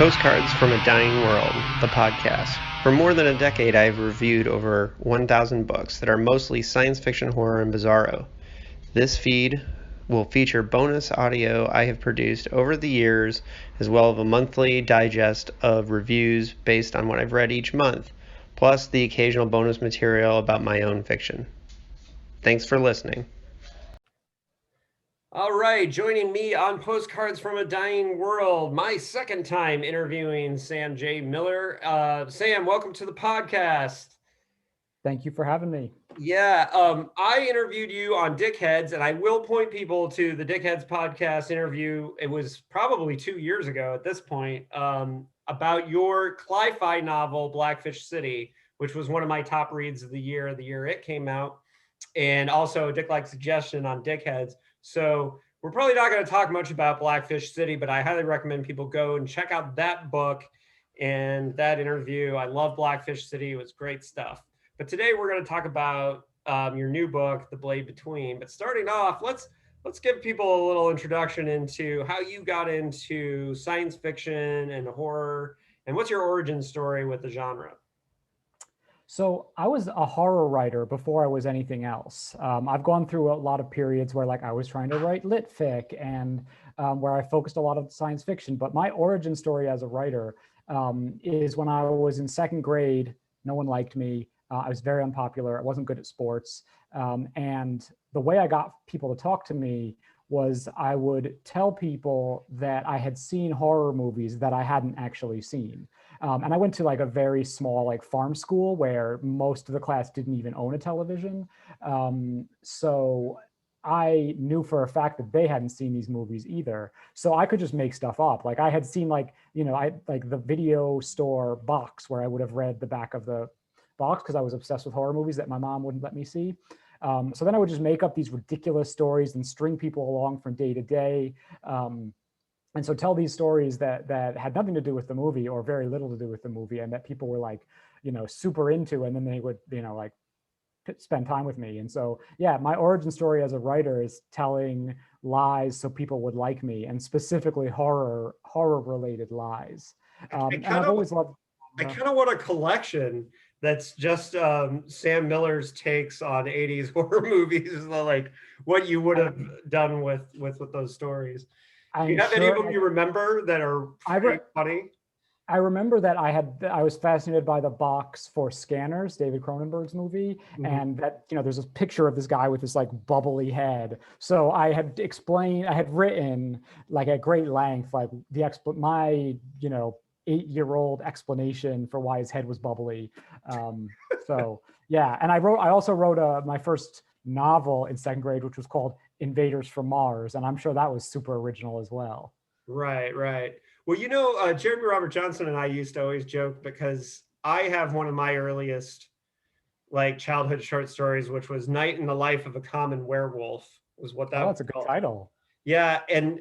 Postcards from a Dying World, the podcast. For more than a decade, I've reviewed over 1,000 books that are mostly science fiction, horror, and bizarro. This feed will feature bonus audio I have produced over the years, as well as a monthly digest of reviews based on what I've read each month, plus the occasional bonus material about my own fiction. Thanks for listening. All right, joining me on Postcards from a Dying World, my second time interviewing Sam J. Miller. Sam, welcome to the podcast. Thank you for having me. Yeah, I interviewed you on Dickheads, and I will point people to the Dickheads podcast interview. It was probably 2 years ago at this point, about your sci-fi novel, Blackfish City, which was one of my top reads of the year it came out, and also a Dick-like suggestion on Dickheads. So we're probably not going to talk much about Blackfish City, but I highly recommend people go and check out that book and that interview. I love Blackfish City. It was great stuff. But today we're going to talk about your new book, The Blade Between. But starting off, let's give people a little introduction into how you got into science fiction and horror, and what's your origin story with the genre? So I was a horror writer before I was anything else. I've gone through a lot of periods where I was trying to write lit fic and where I focused a lot on science fiction. But my origin story as a writer is when I was in second grade. No one liked me. I was very unpopular. I wasn't good at sports. And the way I got people to talk to me was I would tell people that I had seen horror movies that I hadn't actually seen. And I went to a very small farm school where most of the class didn't even own a television. So I knew for a fact that they hadn't seen these movies either. So I could just make stuff up. I had seen the video store box where I would have read the back of the box because I was obsessed with horror movies that my mom wouldn't let me see. So then I would just make up these ridiculous stories and string people along from day to day. And so tell these stories that had nothing to do with the movie or very little to do with the movie, and that people were super into, and then they would, spend time with me. And so, yeah, my origin story as a writer is telling lies so people would like me, and specifically horror related lies. And I've always loved. I kind of want a collection that's just Sam Miller's takes on 80s horror movies, like what you would have done with those stories. Do you have any of them you remember that are funny? I remember that I was fascinated by the box for Scanners, David Cronenberg's movie, and that there's this picture of this guy with this bubbly head. So I had written at great length my 8-year-old explanation for why his head was bubbly. So yeah, and I also wrote my first novel in second grade, which was called Invaders from Mars, and I'm sure that was super original as well. Right. Well, Jeremy Robert Johnson and I used to always joke because I have one of my earliest childhood short stories, which was Night in the Life of a Common Werewolf, was what that was. That's a good title. Yeah, and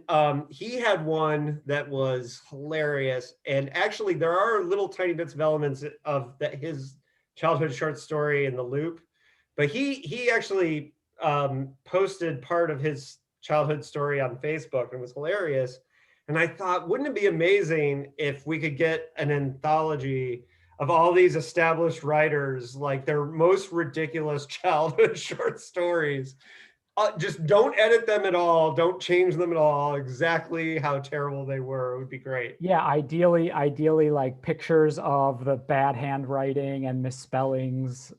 he had one that was hilarious, and actually there are little tiny bits of elements of his childhood short story in the loop, but he actually posted part of his childhood story on Facebook, and it was hilarious. And I thought, wouldn't it be amazing if we could get an anthology of all these established writers, their most ridiculous childhood short stories? Just don't edit them at all. Don't change them at all. Exactly how terrible they were. It would be great. Yeah, ideally pictures of the bad handwriting and misspellings.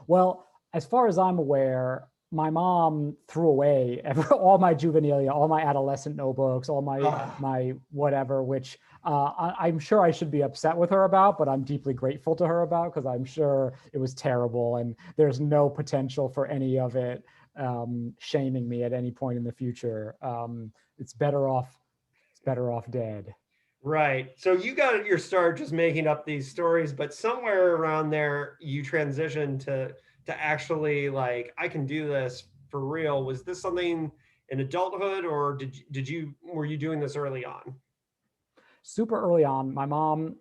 Well, as far as I'm aware, my mom threw away all my juvenilia, all my adolescent notebooks, all my whatever, which I'm sure I should be upset with her about, but I'm deeply grateful to her about, because I'm sure it was terrible and there's no potential for any of it shaming me at any point in the future. It's better off dead. Right. So you got your start just making up these stories, but somewhere around there you transitioned to actually I can do this for real. Was this something in adulthood, or were you doing this early on? Super early on. My mom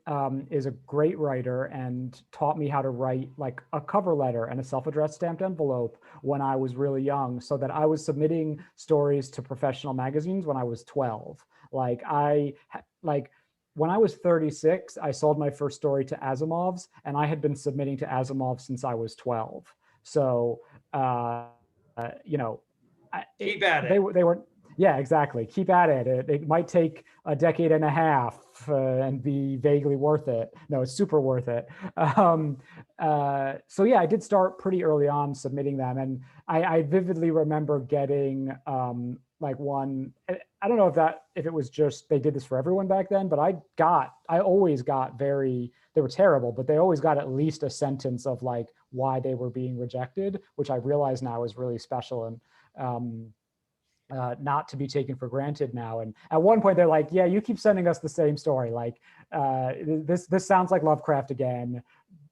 is a great writer and taught me how to write a cover letter and a self-addressed stamped envelope when I was really young, so that I was submitting stories to professional magazines when I was 12. when I was 36, I sold my first story to Asimov's, and I had been submitting to Asimov since I was 12. So, you know, Keep at it. they were, yeah, exactly. Keep at it. It might take a decade and a half and be vaguely worth it. No, it's super worth it. So yeah, I did start pretty early on submitting them, and I vividly remember getting like one. I don't know if it was just they did this for everyone back then, but I always got they were terrible, but they always got at least a sentence of like why they were being rejected, which I realize now is really special and not to be taken for granted now. And at one point they're like, yeah, you keep sending us the same story. Like this sounds like Lovecraft again.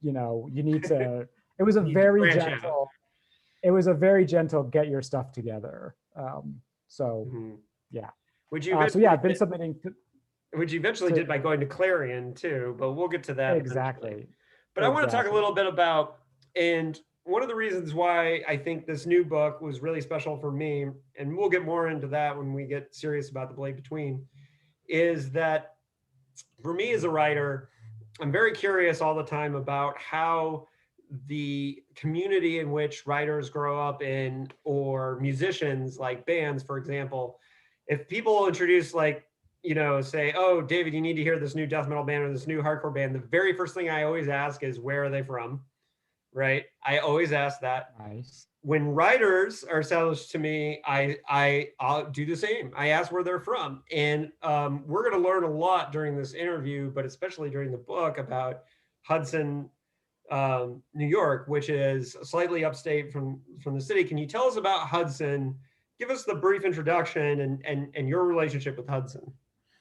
You know, you need to, it was a very gentle, it was a very gentle, get your stuff together. Yeah. So yeah, I've been submitting. Which you eventually did by going to Clarion too, but we'll get to that. Exactly. Eventually. But I want to talk a little bit about, and one of the reasons why I think this new book was really special for me, and we'll get more into that when we get serious about The Blade Between, is that for me as a writer, I'm very curious all the time about how the community in which writers grow up in, or musicians like bands, for example, if people introduce like, you know, say, oh, David, you need to hear this new death metal band or this new hardcore band, the very first thing I always ask is, where are they from? Right? I always ask that. Nice. When writers are established to me, I'll do the same. I ask where they're from. And we're going to learn a lot during this interview, but especially during the book, about Hudson, New York, which is slightly upstate from the city. Can you tell us about Hudson? Give us the brief introduction and your relationship with Hudson.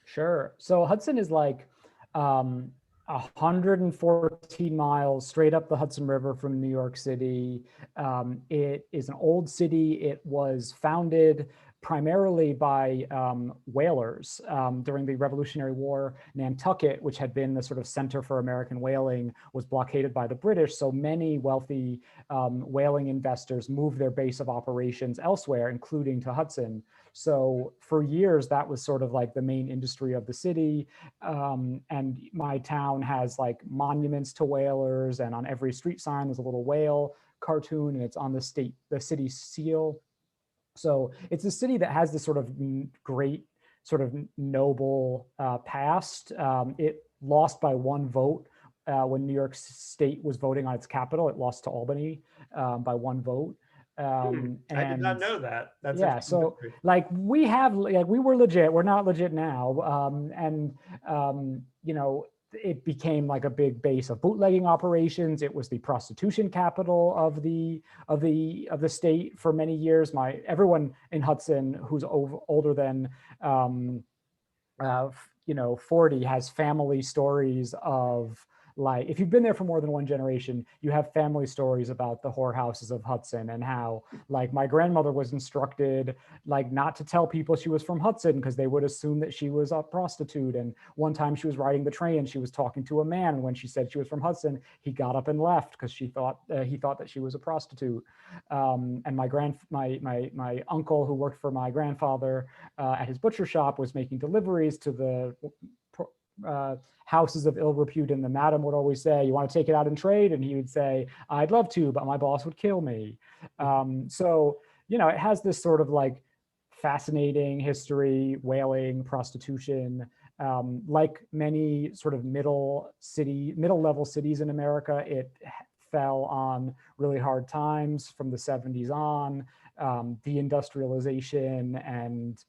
Sure. So Hudson is like 114 miles straight up the Hudson River from New York City. It is an old city. It was founded primarily by whalers during the Revolutionary War. Nantucket, which had been the sort of center for American whaling, was blockaded by the British. So many wealthy whaling investors moved their base of operations elsewhere, including to Hudson. So for years, that was sort of like the main industry of the city. And my town has like monuments to whalers, and on every street sign there's a little whale cartoon, and it's on the city seal. So it's a city that has this sort of great, sort of noble past. It lost by one vote when New York State was voting on its capital. It lost to Albany by one vote. And I did not know that. That's yeah. So like we were legit. We're not legit now. You know, it became like a big base of bootlegging operations. It was the prostitution capital of the state for many years. Everyone in Hudson who's older than 40 has family stories of, like, if you've been there for more than one generation, you have family stories about the whorehouses of Hudson, and how, like, my grandmother was instructed, like, not to tell people she was from Hudson because they would assume that she was a prostitute. And one time she was riding the train and she was talking to a man, and when she said she was from Hudson, he got up and left because he thought that she was a prostitute. And my uncle, who worked for my grandfather at his butcher shop, was making deliveries to the houses of ill repute, and the madam would always say, you want to take it out and trade? And he would say, I'd love to, but my boss would kill me. So, you know, it has this sort of like fascinating history, whaling, prostitution, like many sort of middle level cities in America. It fell on really hard times from the 70s on, deindustrialization and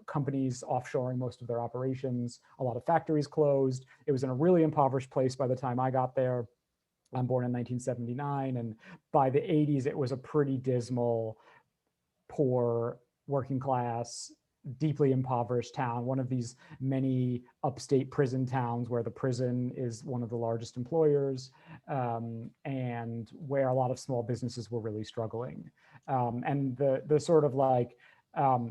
companies offshoring most of their operations. A lot of factories closed. It was in a really impoverished place by the time I got there. I'm born in 1979, and by the 80s, it was a pretty dismal, poor, working class, deeply impoverished town, one of these many upstate prison towns where the prison is one of the largest employers, and where a lot of small businesses were really struggling. And the sort of like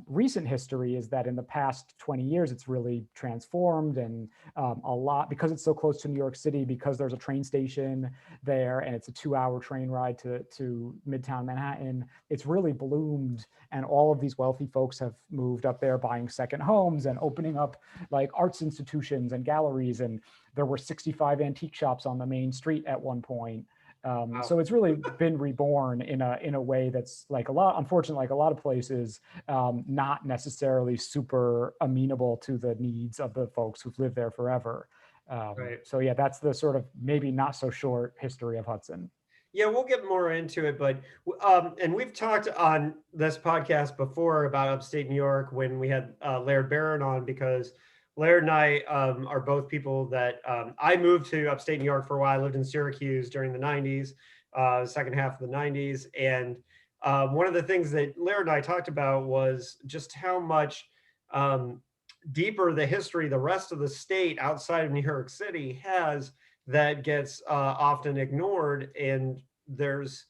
recent history is that in the past 20 years, it's really transformed, and a lot, because it's so close to New York City, because there's a train station there and it's a 2-hour train ride to Midtown Manhattan, it's really bloomed. And all of these wealthy folks have moved up there, buying second homes and opening up like arts institutions and galleries. And there were 65 antique shops on the main street at one point. Wow. So it's really been reborn in a way that's like unfortunately, like a lot of places, not necessarily super amenable to the needs of the folks who've lived there forever. Right. So yeah, that's the sort of maybe not so short history of Hudson. Yeah, we'll get more into it, but and we've talked on this podcast before about upstate New York when we had Laird Barron on, because Laird and I are both people that I moved to upstate New York for a while. I lived in Syracuse during the 90s, second half of the 90s. And one of the things that Laird and I talked about was just how much deeper the history the rest of the state outside of New York City has that gets often ignored. And there's,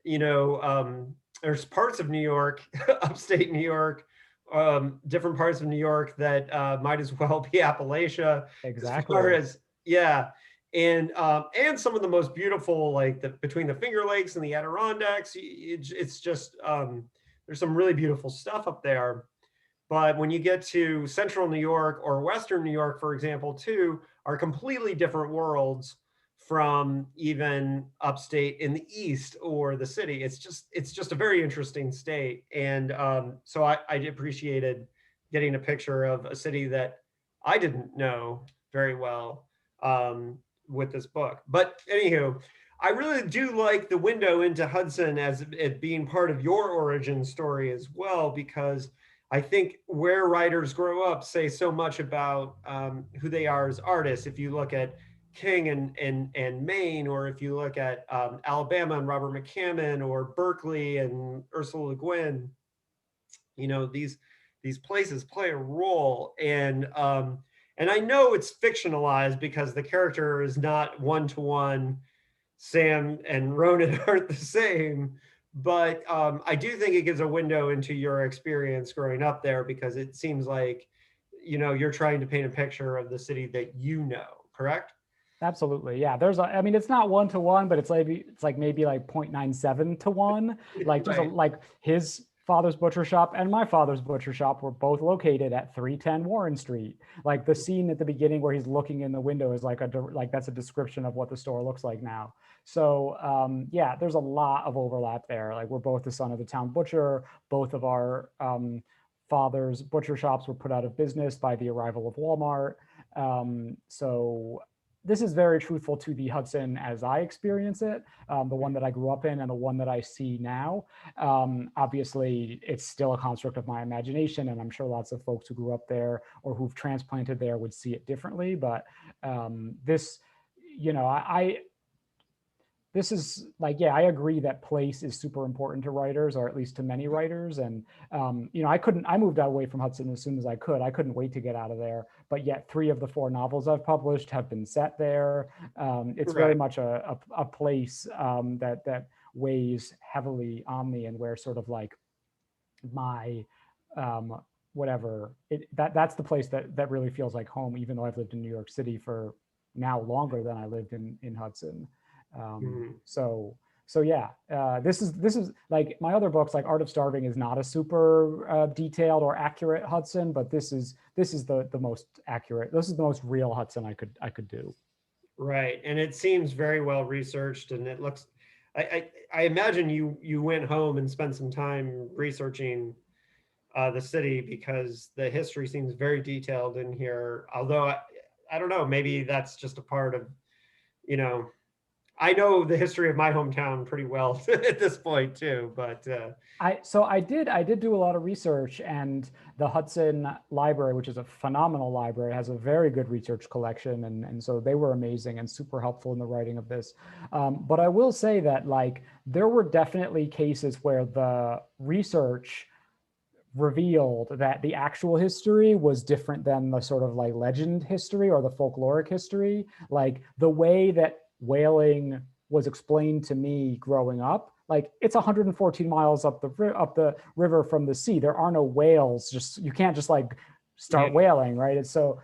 there's parts of New York, upstate New York, different parts of New York that might as well be Appalachia. Exactly. As far as, yeah. And some of the most beautiful, like between the Finger Lakes and the Adirondacks, it's just, there's some really beautiful stuff up there. But when you get to central New York or Western New York, for example, too, are completely different worlds from even upstate in the East or the city. It's just a very interesting state. And so I appreciated getting a picture of a city that I didn't know very well with this book. But anywho, I really do like the window into Hudson as it being part of your origin story as well, because I think where writers grow up say so much about who they are as artists. If you look at King and Maine, or if you look at Alabama and Robert McCammon, or Berkeley and Ursula Le Guin, these places play a role. And I know it's fictionalized because the character is not one-to-one. Sam and Ronan aren't the same. But I do think it gives a window into your experience growing up there, because it seems like, you're trying to paint a picture of the city that correct? Absolutely. Yeah. I mean, it's not 1-to-1, but it's like maybe like 0.97 to 1. Like just Right. like his father's butcher shop and my father's butcher shop were both located at 310 Warren Street. Like the scene at the beginning where he's looking in the window is like that's a description of what the store looks like now. So yeah, there's a lot of overlap there. Like we're both the son of the town butcher. Both of our father's butcher shops were put out of business by the arrival of Walmart. So this is very truthful to the Hudson as I experience it, the one that I grew up in and the one that I see now. Obviously, it's still a construct of my imagination, and I'm sure lots of folks who grew up there or who've transplanted there would see it differently. But this, this is like, yeah, I agree that place is super important to writers, or at least to many writers. And, I moved away from Hudson as soon as I could. I couldn't wait to get out of there. But yet 3 of the 4 novels I've published have been set there. It's very much a place that weighs heavily on me, and where sort of like my, that's the place that really feels like home, even though I've lived in New York City for now longer than I lived in Hudson. So yeah, this is like my other books, like Art of Starving is not a super detailed or accurate Hudson, but this is the most accurate. This is the most real Hudson I could do. Right. And it seems very well researched, and it looks, I imagine you went home and spent some time researching the city, because the history seems very detailed in here. Although I don't know, maybe that's just a part of, I know the history of my hometown pretty well at this point too, but I did do a lot of research, and the Hudson Library, which is a phenomenal library, has a very good research collection, and so they were amazing and super helpful in the writing of this. But I will say that like there were definitely cases where the research revealed that the actual history was different than the sort of like legend history or the folkloric history. Like the way that whaling was explained to me growing up like it's 114 miles up the river from the sea. There are no whales. Just you can't just like start whaling, right? And so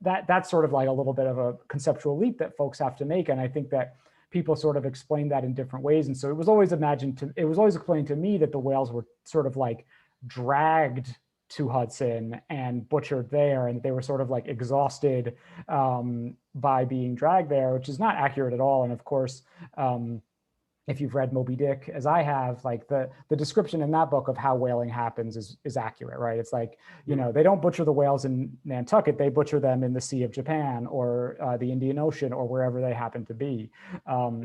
that's sort of like a little bit of a conceptual leap that folks have to make. And I think that people sort of explain that in different ways. And so it was always explained to me that the whales were sort of like dragged to Hudson and butchered there, and they were sort of like exhausted by being dragged there, which is not accurate at all. And of course, if you've read Moby Dick, as I have, like the description in that book of how whaling happens is accurate, right? It's like, you know, they don't butcher the whales in Nantucket, they butcher them in the Sea of Japan or the Indian Ocean or wherever they happen to be.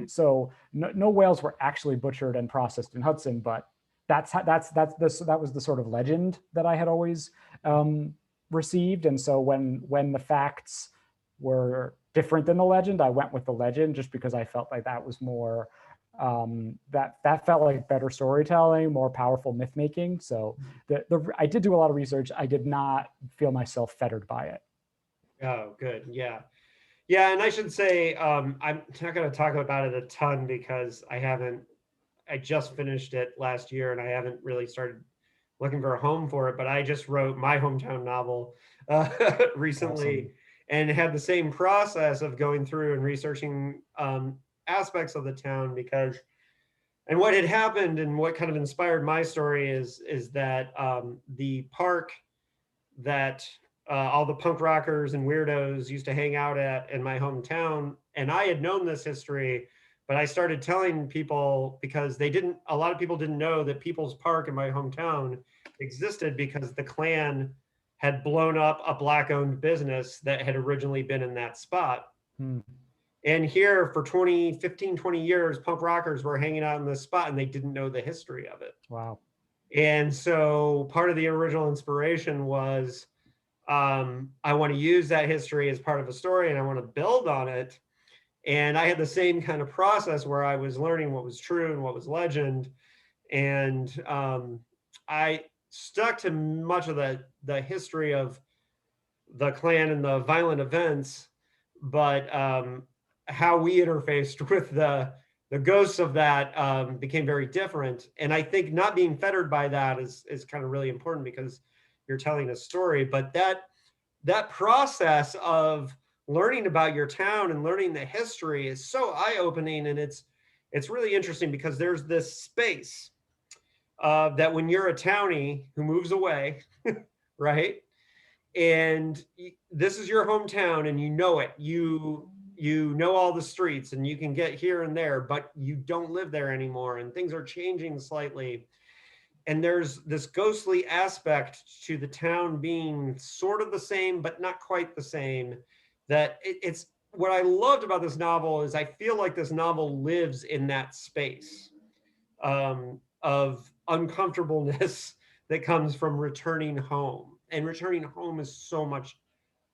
So no whales were actually butchered and processed in Hudson, but that was the sort of legend that I had always received. And so when the facts were different than the legend, I went with the legend just because I felt like that was more that felt like better storytelling, more powerful myth making. So I did do a lot of research. I did not feel myself fettered by it. Oh, good. Yeah. Yeah. And I should say, I'm not going to talk about it a ton because I just finished it last year and I haven't really started looking for a home for it, but I just wrote my hometown novel recently. Awesome. And had the same process of going through and researching aspects of the town and what had happened and what kind of inspired my story is that the park that all the punk rockers and weirdos used to hang out at in my hometown, and I had known this history, but I started telling people because a lot of people didn't know that People's Park in my hometown existed because the Klan had blown up a Black-owned business that had originally been in that spot. And here for 20 years, punk rockers were hanging out in this spot and they didn't know the history of it. Wow. And so part of the original inspiration was I want to use that history as part of a story and I want to build on it. And I had the same kind of process where I was learning what was true and what was legend. And I stuck to much of the history of the Klan and the violent events, but how we interfaced with the ghosts of that became very different. And I think not being fettered by that is kind of really important because you're telling a story. But that process of learning about your town and learning the history is so eye-opening, and it's really interesting because there's this space that when you're a townie who moves away, right? And this is your hometown and you know it. You know all the streets and you can get here and there, but you don't live there anymore and things are changing slightly. And there's this ghostly aspect to the town being sort of the same, but not quite the same. That it's what I loved about this novel is I feel like this novel lives in that space of uncomfortableness that comes from returning home. And returning home is so much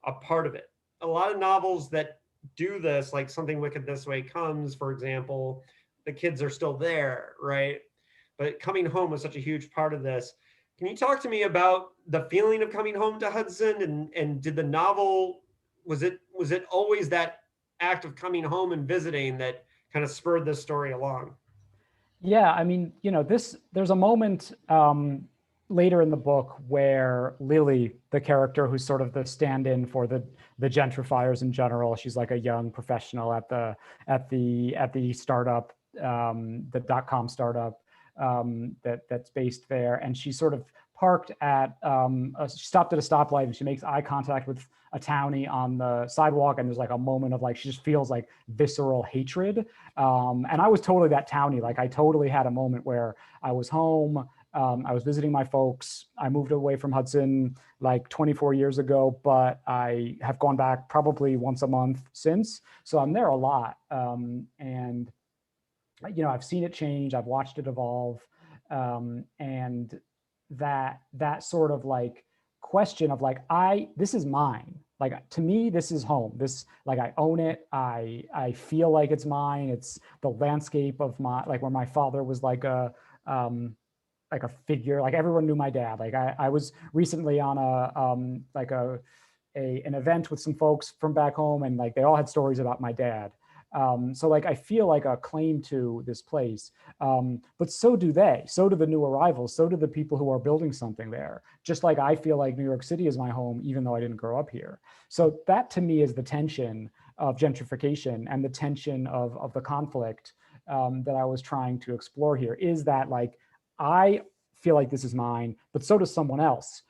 a part of it. A lot of novels that do this, like Something Wicked This Way Comes, for example, the kids are still there, right? But coming home was such a huge part of this. Can you talk to me about the feeling of coming home to Hudson? And did the novel, was it always that act of coming home and visiting that kind of spurred this story along? Yeah, I mean, there's a moment later in the book where Lily, the character who's sort of the stand-in for the gentrifiers in general, she's like a young professional at the startup, the .com startup that's based there, and she sort of parked at she stopped at a stoplight and she makes eye contact with a townie on the sidewalk, and there's like a moment of like she just feels like visceral hatred, and I was totally that townie. Like I totally had a moment where I was home. I was visiting my folks. I moved away from Hudson like 24 years ago, but I have gone back probably once a month since. So I'm there a lot. And, I've seen it change. I've watched it evolve. And that sort of like question of like, this is mine. Like, to me, this is home. This, like, I own it. I feel like it's mine. It's the landscape of like where my father was like a figure. Like everyone knew my dad. Like I was recently on an event with some folks from back home, and like they all had stories about my dad. So like, I feel like a claim to this place, but so do they, so do the new arrivals, so do the people who are building something there. Just like I feel like New York City is my home, even though I didn't grow up here. So that to me is the tension of gentrification and the tension of the conflict that I was trying to explore here, is that like, I feel like this is mine, but so does someone else.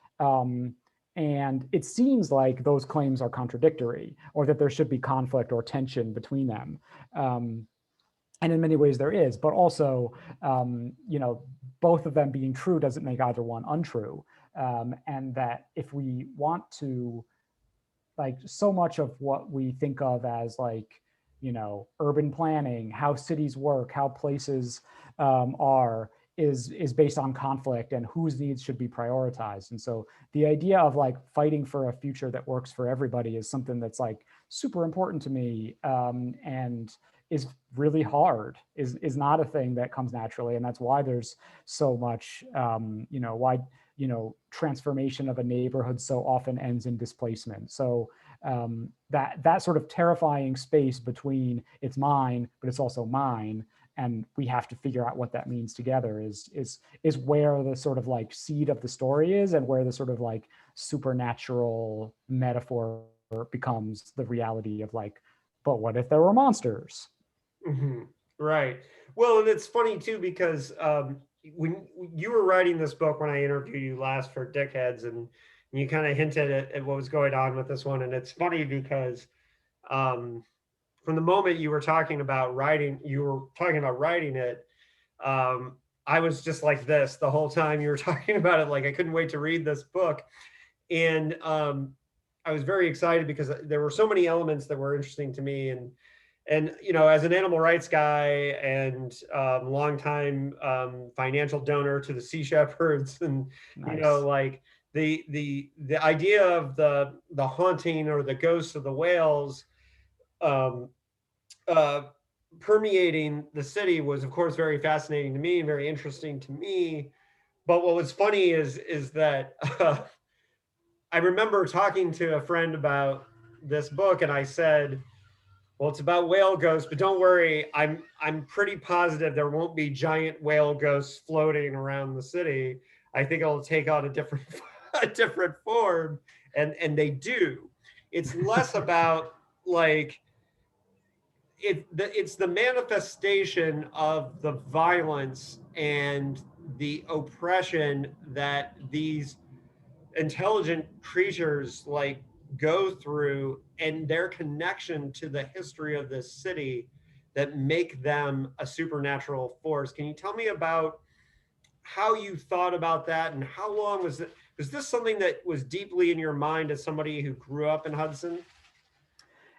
And it seems like those claims are contradictory, or that there should be conflict or tension between them. And in many ways there is, but also, both of them being true doesn't make either one untrue. And that if we want to, like, so much of what we think of as like, urban planning, how cities work, how places are, is based on conflict and whose needs should be prioritized. And so the idea of like fighting for a future that works for everybody is something that's like super important to me, and is really hard, is not a thing that comes naturally. And that's why there's so much, why transformation of a neighborhood so often ends in displacement. So that sort of terrifying space between it's mine, but it's also mine, and we have to figure out what that means together, is where the sort of like seed of the story is, and where the sort of like supernatural metaphor becomes the reality of like, but what if there were monsters? Mm-hmm. Right. Well, and it's funny too, because when you were writing this book, when I interviewed you last for Dickheads, and you kind of hinted at what was going on with this one. And it's funny because from the moment you were talking about writing, it, I was just like this the whole time you were talking about it. Like, I couldn't wait to read this book. And I was very excited because there were so many elements that were interesting to me. And as an animal rights guy and longtime financial donor to the Sea Shepherds, and Nice. like the idea of the haunting or the ghosts of the whales um, permeating the city was, of course, very fascinating to me and very interesting to me. But what was funny is that I remember talking to a friend about this book, and I said, well, it's about whale ghosts, but don't worry, I'm pretty positive there won't be giant whale ghosts floating around the city. I think it'll take on a different a different form, and they do. It's less about like it's the manifestation of the violence and the oppression that these intelligent creatures like go through, and their connection to the history of this city that make them a supernatural force. Can you tell me about how you thought about that, and how long was this something that was deeply in your mind as somebody who grew up in Hudson?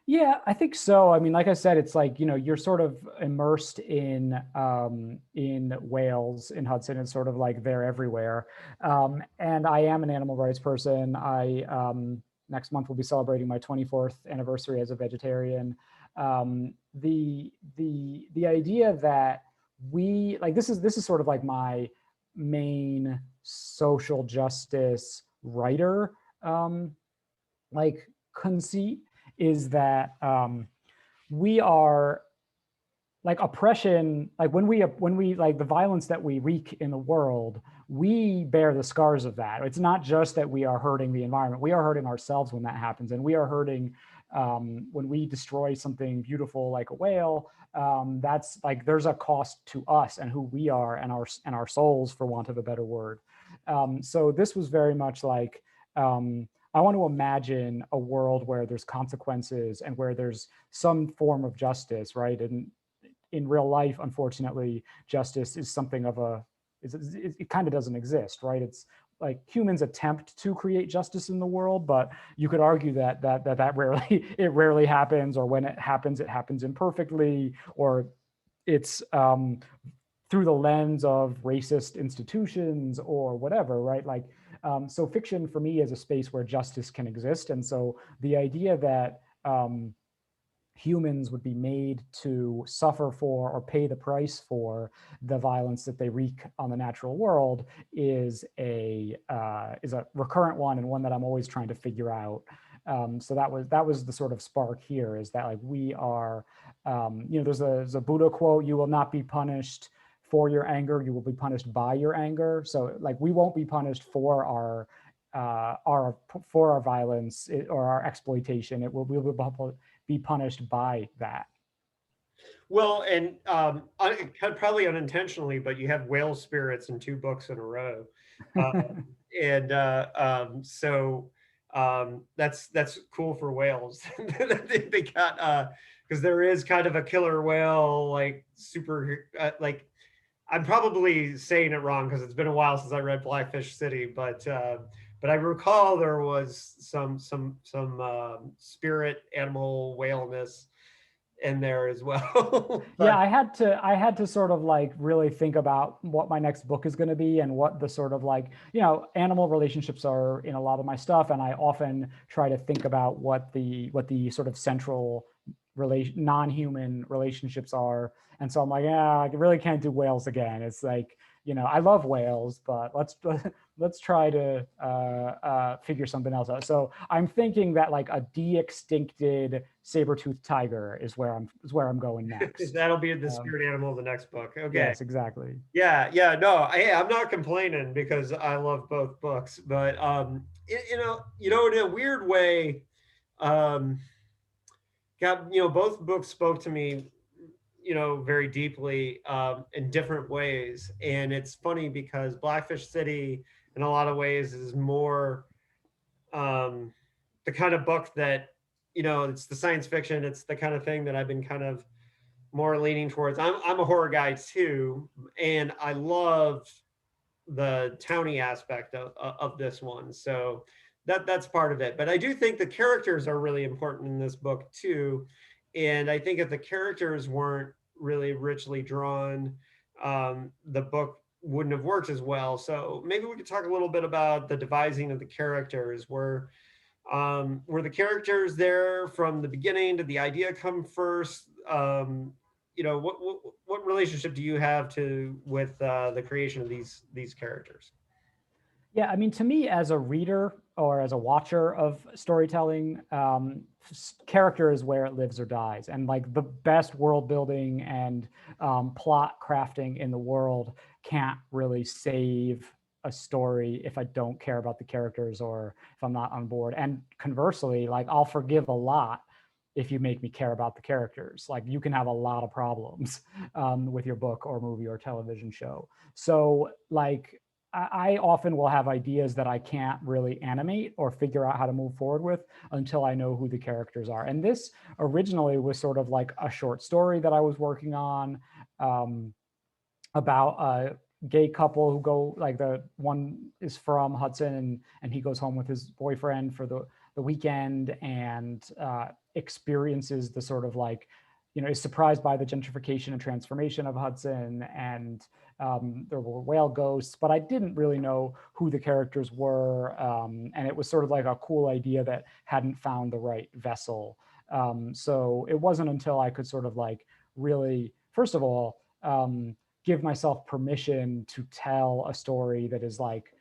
Yeah, I think so. I mean, like I said, it's like, you're sort of immersed in Wales, in Hudson. It's sort of like they're everywhere. And I am an animal rights person. I next month will be celebrating my 24th anniversary as a vegetarian. The idea that we like, this is sort of like my main social justice writer like conceit, is that we are like oppression, like when we like the violence that we wreak in the world, we bear the scars of that. It's not just that we are hurting the environment, we are hurting ourselves when that happens, and we are hurting when we destroy something beautiful like a whale. That's like, there's a cost to us and who we are, and our souls, for want of a better word. So this was very much like, I want to imagine a world where there's consequences and where there's some form of justice, right? And in real life, unfortunately, justice is something of it kind of doesn't exist, right? It's like humans attempt to create justice in the world, but you could argue that rarely it rarely happens, or when it happens imperfectly, or it's through the lens of racist institutions or whatever, right? Like, so fiction for me is a space where justice can exist. And so the idea that humans would be made to suffer for or pay the price for the violence that they wreak on the natural world is a recurrent one, and one that I'm always trying to figure out. So that was the sort of spark here, is that like we are, there's a Buddha quote: "You will not be punished for your anger; you will be punished by your anger." So like we won't be punished for our violence or our exploitation. We will be punished by that. Well, and probably unintentionally, but you have whale spirits in 2 books in a row, and that's cool for whales. They got because there is kind of a killer whale, like super like, I'm probably saying it wrong because it's been a while since I read Blackfish City, but I recall there was some spirit animal whaleness in there as well. Yeah, But I had to sort of like really think about what my next book is going to be, and what the sort of like, animal relationships are in a lot of my stuff. And I often try to think about what the sort of central non-human relationships are. And so I'm like, yeah, I really can't do whales again. It's like, I love whales, but let's try to figure something else out. So I'm thinking that like a de-extincted saber-toothed tiger is where I'm going next. that'll be the spirit animal of the next book. Okay. Yes, exactly. Yeah. No, I'm not complaining because I love both books, but in a weird way, um, both books spoke to me, very deeply, in different ways. And it's funny because Blackfish City, in a lot of ways, is more the kind of book that, it's the science fiction. It's the kind of thing that I've been kind of more leaning towards. I'm a horror guy too, and I love the towny aspect of this one. So that's part of it. But I do think the characters are really important in this book too. And I think if the characters weren't really richly drawn, the book wouldn't have worked as well. So maybe we could talk a little bit about the devising of the characters. Were the characters there from the beginning? Did the idea come first? What relationship do you have with the creation of these characters? Yeah, I mean, to me, as a reader or as a watcher of storytelling, character is where it lives or dies. And like the best world building and plot crafting in the world can't really save a story if I don't care about the characters or if I'm not on board. And conversely, like I'll forgive a lot if you make me care about the characters. Like you can have a lot of problems with your book or movie or television show. So like I often will have ideas that I can't really animate or figure out how to move forward with until I know who the characters are. And this originally was sort of like a short story that I was working on, about a gay couple who go, like the one is from Hudson, and he goes home with his boyfriend for the weekend, and experiences the sort of like, is surprised by the gentrification and transformation of Hudson. And there were whale ghosts, but I didn't really know who the characters were. And it was sort of like a cool idea that hadn't found the right vessel. So it wasn't until I could sort of like really, first of all, give myself permission to tell a story that is like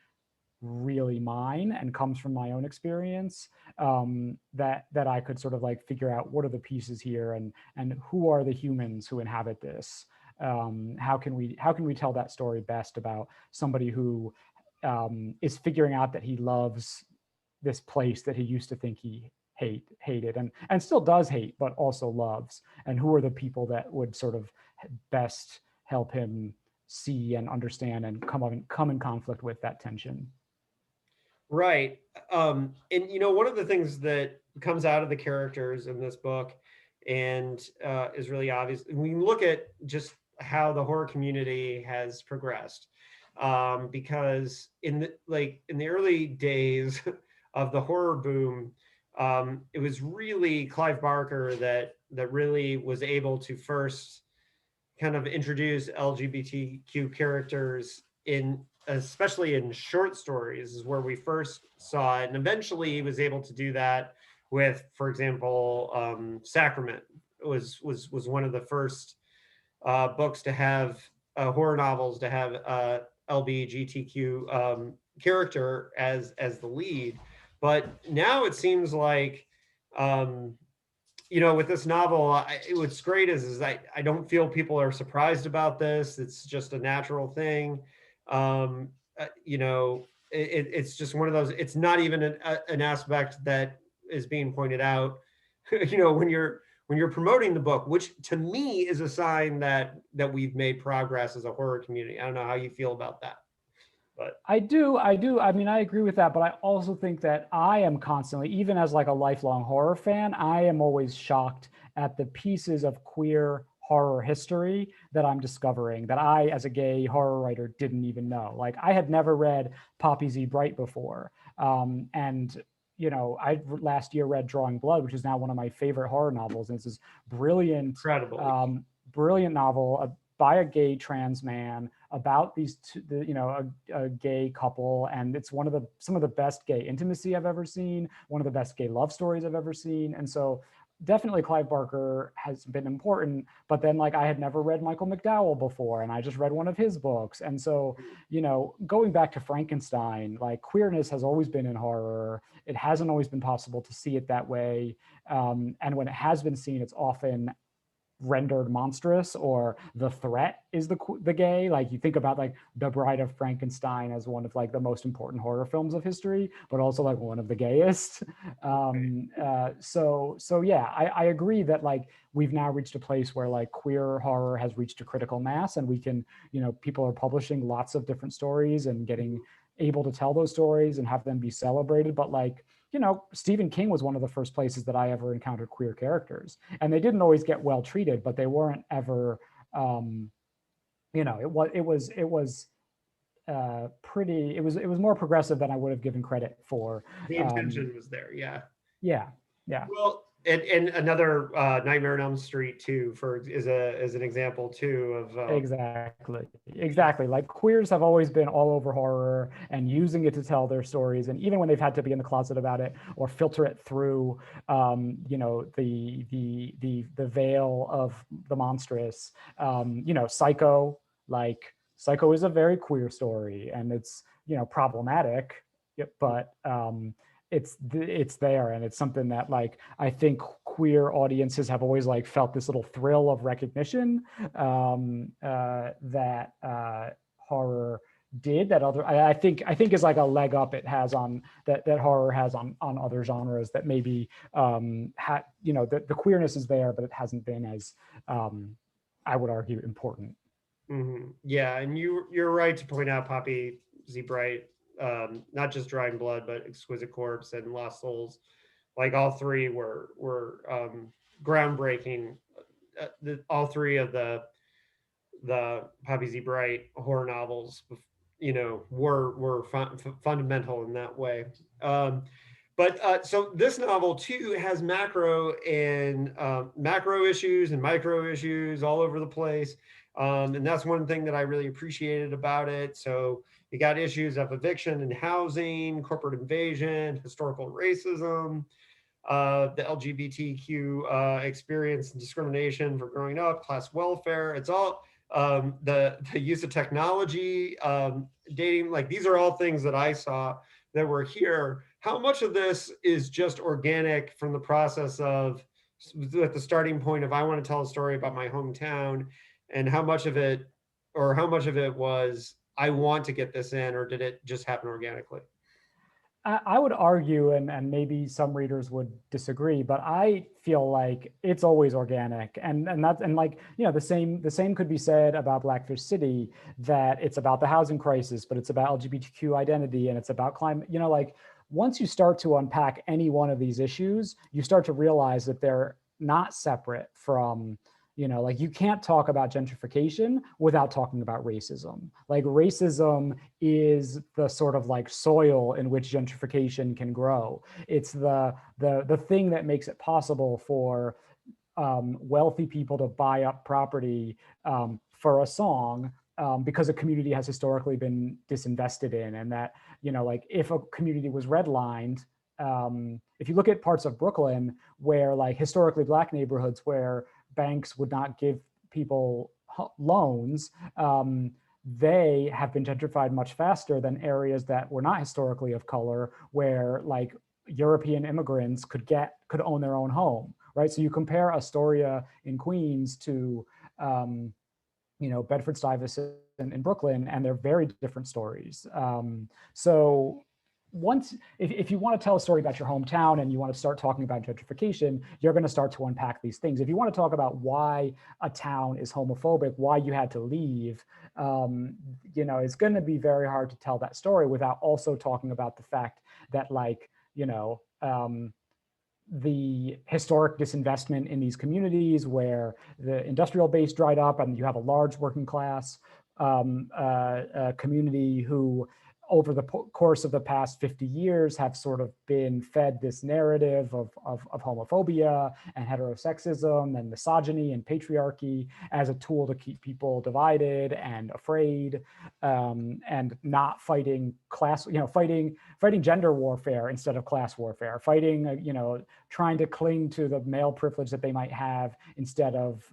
really mine and comes from my own experience, that I could sort of like figure out what are the pieces here, and who are the humans who inhabit this. How can we tell that story best about somebody who is figuring out that he loves this place that he used to think he hated and still does hate, but also loves, and who are the people that would sort of best help him see and understand and come in conflict with that tension. Right. And one of the things that comes out of the characters in this book, and is really obvious, we look at just how the horror community has progressed. Because in the early days of the horror boom, it was really Clive Barker that really was able to first kind of introduce LGBTQ characters, especially in short stories, is where we first saw it. And eventually he was able to do that with, for example, Sacrament was one of the first books to have horror novels to have LBGTQ character as the lead. But now it seems like, with this novel, what's great is I don't feel people are surprised about this. It's just a natural thing. Um, it's just one of those. It's not even an aspect that is being pointed out. When you're promoting the book, which to me is a sign that we've made progress as a horror community. I don't know how you feel about that, but I do. I mean, I agree with that, but I also think that I am constantly, even as like a lifelong horror fan, I am always shocked at the pieces of queer horror history that I'm discovering that I, as a gay horror writer, didn't even know. Like I had never read Poppy Z. Brite before. And I last year read Drawing Blood, which is now one of my favorite horror novels. And it's this brilliant, incredible. brilliant novel by a gay trans man about these two, a gay couple, and it's some of the best gay intimacy I've ever seen, one of the best gay love stories I've ever seen. And so definitely Clive Barker has been important, but then like I had never read Michael McDowell before, and I just read one of his books. And so, going back to Frankenstein, like queerness has always been in horror. It hasn't always been possible to see it that way. And when it has been seen, it's often rendered monstrous, or the threat is the gay. Like you think about like The Bride of Frankenstein as one of like the most important horror films of history, but also like one of the gayest. So yeah, I agree that like we've now reached a place where like queer horror has reached a critical mass, and we can, people are publishing lots of different stories and getting able to tell those stories and have them be celebrated. But like, Stephen King was one of the first places that I ever encountered queer characters, and they didn't always get well treated, but they weren't ever, pretty. It was more progressive than I would have given credit for. The intention was there, yeah. Yeah, yeah. Well, and another Nightmare on Elm Street too, as an example too of Exactly. Like queers have always been all over horror and using it to tell their stories, and even when they've had to be in the closet about it or filter it through, the veil of the monstrous. Psycho. Like Psycho is a very queer story, and it's problematic, but it's there, and it's something that like I think queer audiences have always like felt this little thrill of recognition that horror did, that other I think is like a leg up it has on that horror has on other genres that maybe the queerness is there, but it hasn't been as I would argue important. Mm-hmm. Yeah, and you're right to point out Poppy Z. Brite, not just Drawing Blood, but Exquisite Corpse and Lost Souls. Like all three were groundbreaking. All three of the Poppy Z. Brite horror novels, were fundamental in that way. But so this novel too has macro issues and micro issues all over the place. And that's one thing that I really appreciated about it. So you got issues of eviction and housing, corporate invasion, historical racism, the LGBTQ experience and discrimination for growing up, class welfare. It's all the use of technology, dating. Like these are all things that I saw that were here. How much of this is just organic from the process of at the starting point of I want to tell a story about my hometown, and how much of it was I want to get this in, or did it just happen organically? I would argue, and maybe some readers would disagree, but I feel like it's always organic, and like the same could be said about Blackfish City, that it's about the housing crisis, but it's about LGBTQ identity, and it's about climate. Like once you start to unpack any one of these issues, you start to realize that they're not separate from. Like you can't talk about gentrification without talking about racism. Like racism is the sort of like soil in which gentrification can grow. It's the thing that makes it possible for wealthy people to buy up property for a song because a community has historically been disinvested in, and that like if a community was redlined. If you look at parts of Brooklyn where like historically Black neighborhoods where banks would not give people loans, they have been gentrified much faster than areas that were not historically of color, where like European immigrants could own their own home, right? So you compare Astoria in Queens to Bedford-Stuyvesant in Brooklyn, and they're very different stories. So once, if you want to tell a story about your hometown and you want to start talking about gentrification, you're going to start to unpack these things. If you want to talk about why a town is homophobic, why you had to leave, it's going to be very hard to tell that story without also talking about the fact that, the historic disinvestment in these communities where the industrial base dried up and you have a large working class community who over the course of the past 50 years have sort of been fed this narrative of homophobia and heterosexism and misogyny and patriarchy as a tool to keep people divided and afraid, and not fighting class, fighting gender warfare instead of class warfare, fighting, trying to cling to the male privilege that they might have instead of,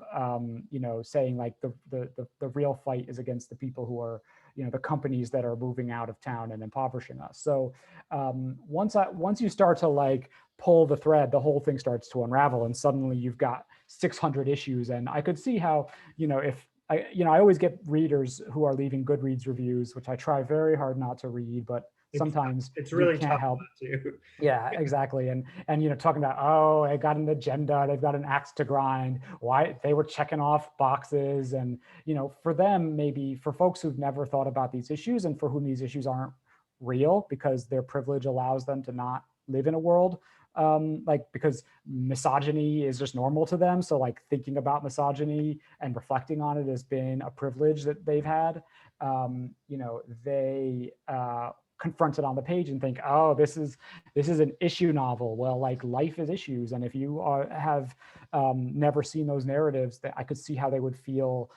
saying like the real fight is against the people who are, the companies that are moving out of town and impoverishing us. So once you start to pull the thread, the whole thing starts to unravel, and suddenly you've got 600 issues. And I could see how, if I always get readers who are leaving Goodreads reviews, which I try very hard not to read, but sometimes it's really you can't tough help. To. Yeah, exactly. And talking about, oh, I got an agenda, they've got an axe to grind, why they were checking off boxes. And, for them, maybe for folks who've never thought about these issues and for whom these issues aren't real because their privilege allows them to not live in a world, because misogyny is just normal to them. So thinking about misogyny and reflecting on it has been a privilege that they've had. They confront it on the page and think, oh, this is an issue novel. Well, life is issues. And if you have never seen those narratives, that I could see how they would feel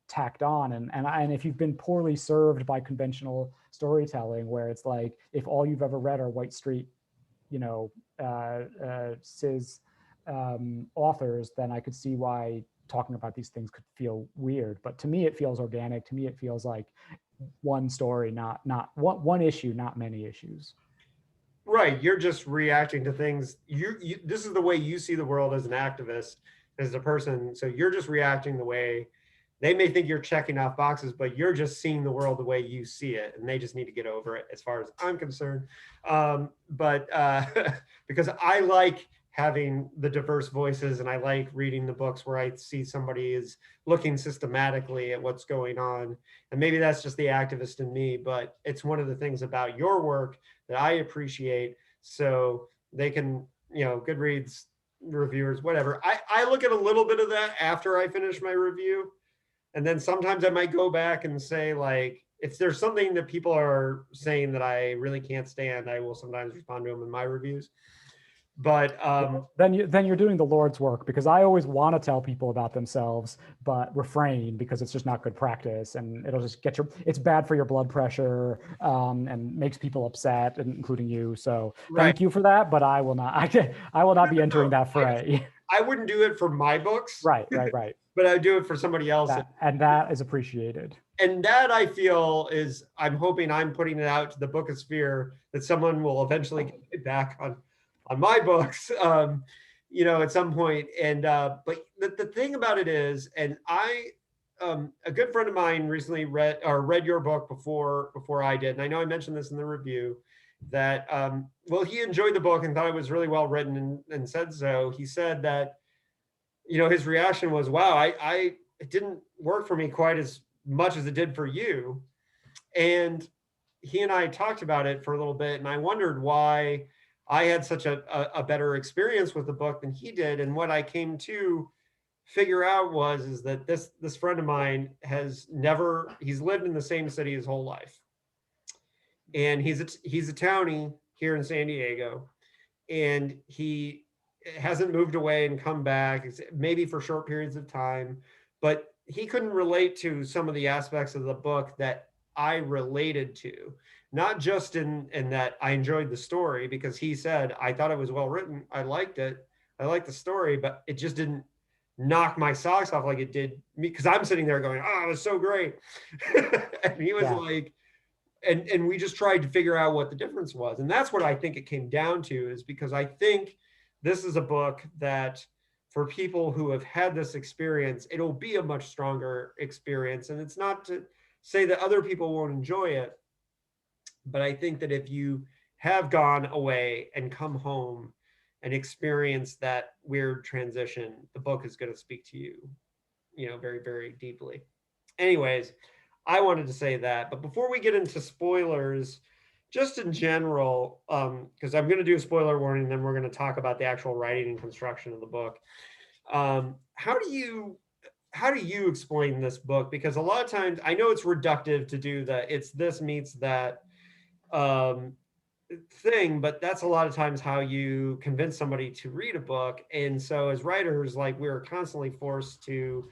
tacked on. And if you've been poorly served by conventional storytelling, where it's if all you've ever read are white straight, cis authors, then I could see why talking about these things could feel weird. But to me, it feels organic. To me, it feels like one story, not one issue, not many issues. Right. You're just reacting to things. This is the way you see the world as an activist, as a person. So you're just reacting the way they may think you're checking off boxes, but you're just seeing the world the way you see it, and they just need to get over it, as far as I'm concerned. Because I like having the diverse voices, and I like reading the books where I see somebody is looking systematically at what's going on. And maybe that's just the activist in me, but it's one of the things about your work that I appreciate. So they can, Goodreads reviewers, whatever. I look at a little bit of that after I finish my review. And then sometimes I might go back and say, if there's something that people are saying that I really can't stand, I will sometimes respond to them in my reviews. But then you're doing the Lord's work, because I always want to tell people about themselves, but refrain because it's just not good practice, and it'll just it's bad for your blood pressure, and makes people upset, including you. So thank you for that, but I will not. I will not be entering that fray. I wouldn't do it for my books. Right. But I do it for somebody else. And that is appreciated. And that, I feel, is, I'm hoping I'm putting it out to the bookosphere that someone will eventually get it back on my books, at some point. And but the thing about it is, and a good friend of mine recently read your book before I did, and I know I mentioned this in the review, that he enjoyed the book and thought it was really well written, and said so. He said that, his reaction was, wow, it didn't work for me quite as much as it did for you. And he and I talked about it for a little bit, and I wondered why I had such a better experience with the book than he did. And what I came to figure out is that this friend of mine he's lived in the same city his whole life. And he's a townie here in San Diego, and he hasn't moved away and come back, maybe for short periods of time, but he couldn't relate to some of the aspects of the book that I related to, not just in that I enjoyed the story, because he said, I thought it was well written. I liked it. I liked the story, but it just didn't knock my socks off like it did me, because I'm sitting there going, oh, it was so great. And he was like, and we just tried to figure out what the difference was. And that's what I think it came down to, is because I think this is a book that for people who have had this experience, it'll be a much stronger experience. And it's not to say that other people won't enjoy it, but I think that if you have gone away and come home and experienced that weird transition, the book is going to speak to you, very, very deeply. Anyways, I wanted to say that. But before we get into spoilers, just in general, because I'm going to do a spoiler warning, then we're going to talk about the actual writing and construction of the book. How do you explain this book? Because a lot of times, I know it's reductive to do that. It's this meets that thing, but that's a lot of times how you convince somebody to read a book. And so as writers, like, we're constantly forced to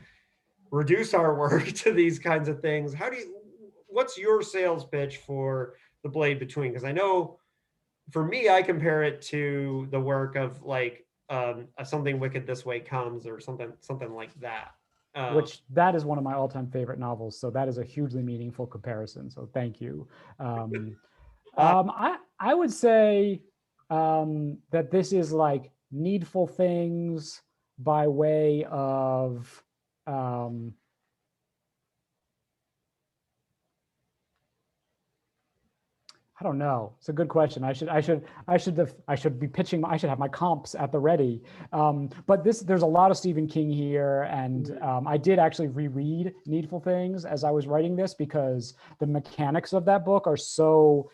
reduce our work to these kinds of things. What's your sales pitch for The Blade Between? Because I know for me, I compare it to the work of like Something Wicked This Way Comes, or something like that. Which that is one of my all-time favorite novels. So that is a hugely meaningful comparison. So thank you. I would say that this is like Needful Things by way of I don't know. It's a good question. I should be pitching. I should have my comps at the ready. But there's a lot of Stephen King here, and I did actually reread Needful Things as I was writing this, because the mechanics of that book are so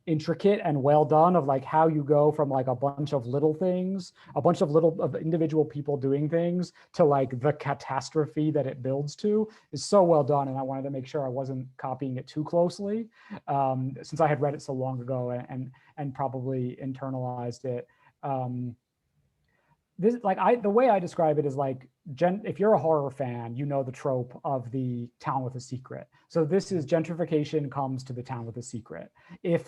intricate and well done, of like how you go from like a bunch of little things, of individual people doing things, to like the catastrophe that it builds to, is so well done. And I wanted to make sure I wasn't copying it too closely, since I had read it so long ago and probably internalized it. The way I describe it is like, if you're a horror fan, you know the trope of the town with a secret. So this is gentrification comes to the town with a secret. If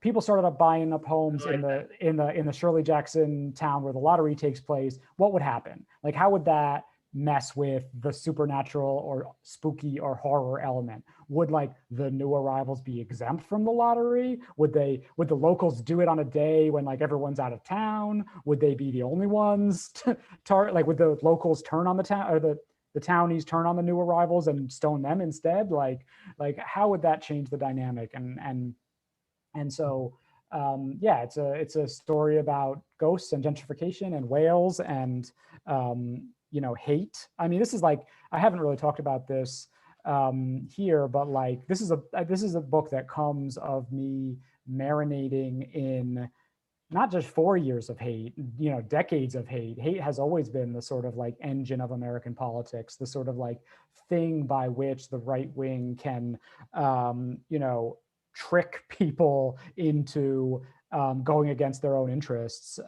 people started up buying up homes in the Shirley Jackson town where the lottery takes place, what would happen? Like, how would that mess with the supernatural or spooky or horror element? Would like the new arrivals be exempt from the lottery? Would the locals do it on a day when like everyone's out of town? Would they be the only ones would the locals turn on the town, or the townies turn on the new arrivals and stone them instead? Like how would that change the dynamic? And so it's a story about ghosts and gentrification and whales and hate. I mean, this is like, I haven't really talked about this here, but like this is a book that comes of me marinating in not just 4 years of hate, decades of hate. Hate has always been the sort of like engine of American politics, the sort of like thing by which the right wing can, trick people into going against their own interests.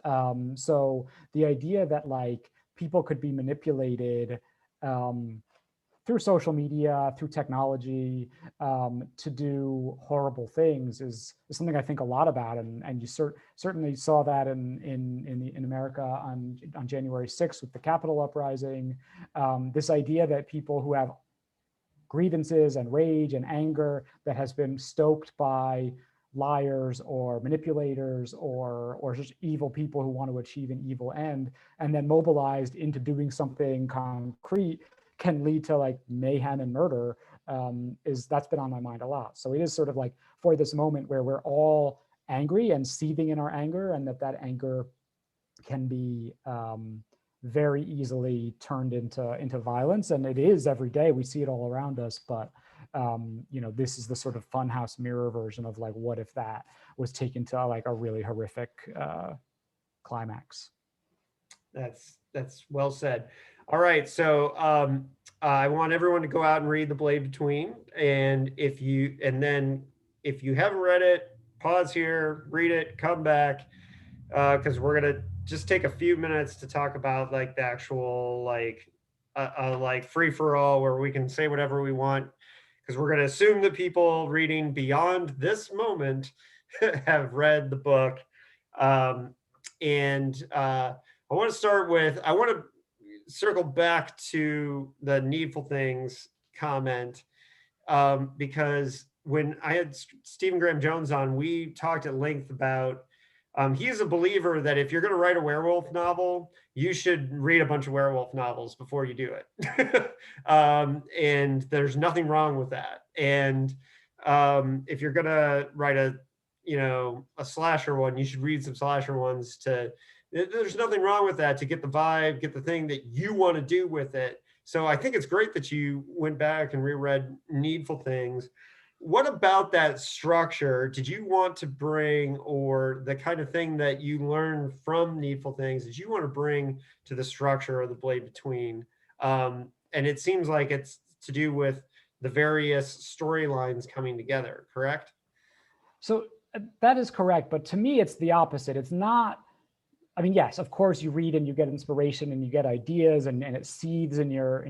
So the idea that like people could be manipulated through social media, through technology, to do horrible things is something I think a lot about, and you certainly saw that in America on January 6th with the Capitol uprising. This idea that people who have grievances and rage and anger that has been stoked by liars or manipulators or just evil people who want to achieve an evil end, and then mobilized into doing something concrete, can lead to like mayhem and murder, that's been on my mind a lot. So it is sort of like for this moment where we're all angry and seething in our anger, and that anger can be very easily turned into violence. And it is every day, we see it all around us, but this is the sort of funhouse mirror version of like, what if that was taken to like a really horrific climax? That's well said. All right, so I want everyone to go out and read The Blade Between, and if you haven't read it, pause here, read it, come back, because we're gonna just take a few minutes to talk about like the actual like free for all where we can say whatever we want, because we're going to assume that people reading beyond this moment have read the book. I want to circle back to the Needful Things comment, because when I had Stephen Graham Jones on, we talked at length about, he's a believer that if you're going to write a werewolf novel, you should read a bunch of werewolf novels before you do it. And there's nothing wrong with that. And if you're going to write a slasher one, you should read some slasher ones there's nothing wrong with that, to get the vibe, get the thing that you want to do with it. So I think it's great that you went back and reread Needful Things. What about that structure did you want to bring, or the kind of thing that you learned from Needful Things did you want to bring to the structure of The Blade Between? And it seems like it's to do with the various storylines coming together, correct? So that is correct. But to me, it's the opposite. It's not, I mean, yes, of course you read and you get inspiration and you get ideas and it seethes in your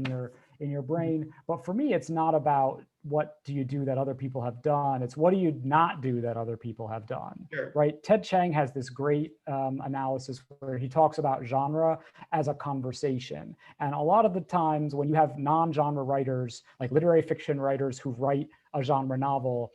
brain. But for me, it's not about what do you do that other people have done. It's what do you not do that other people have done, Sure. right? Ted Chiang has this great analysis where he talks about genre as a conversation. And a lot of the times when you have non-genre writers, like literary fiction writers who write a genre novel,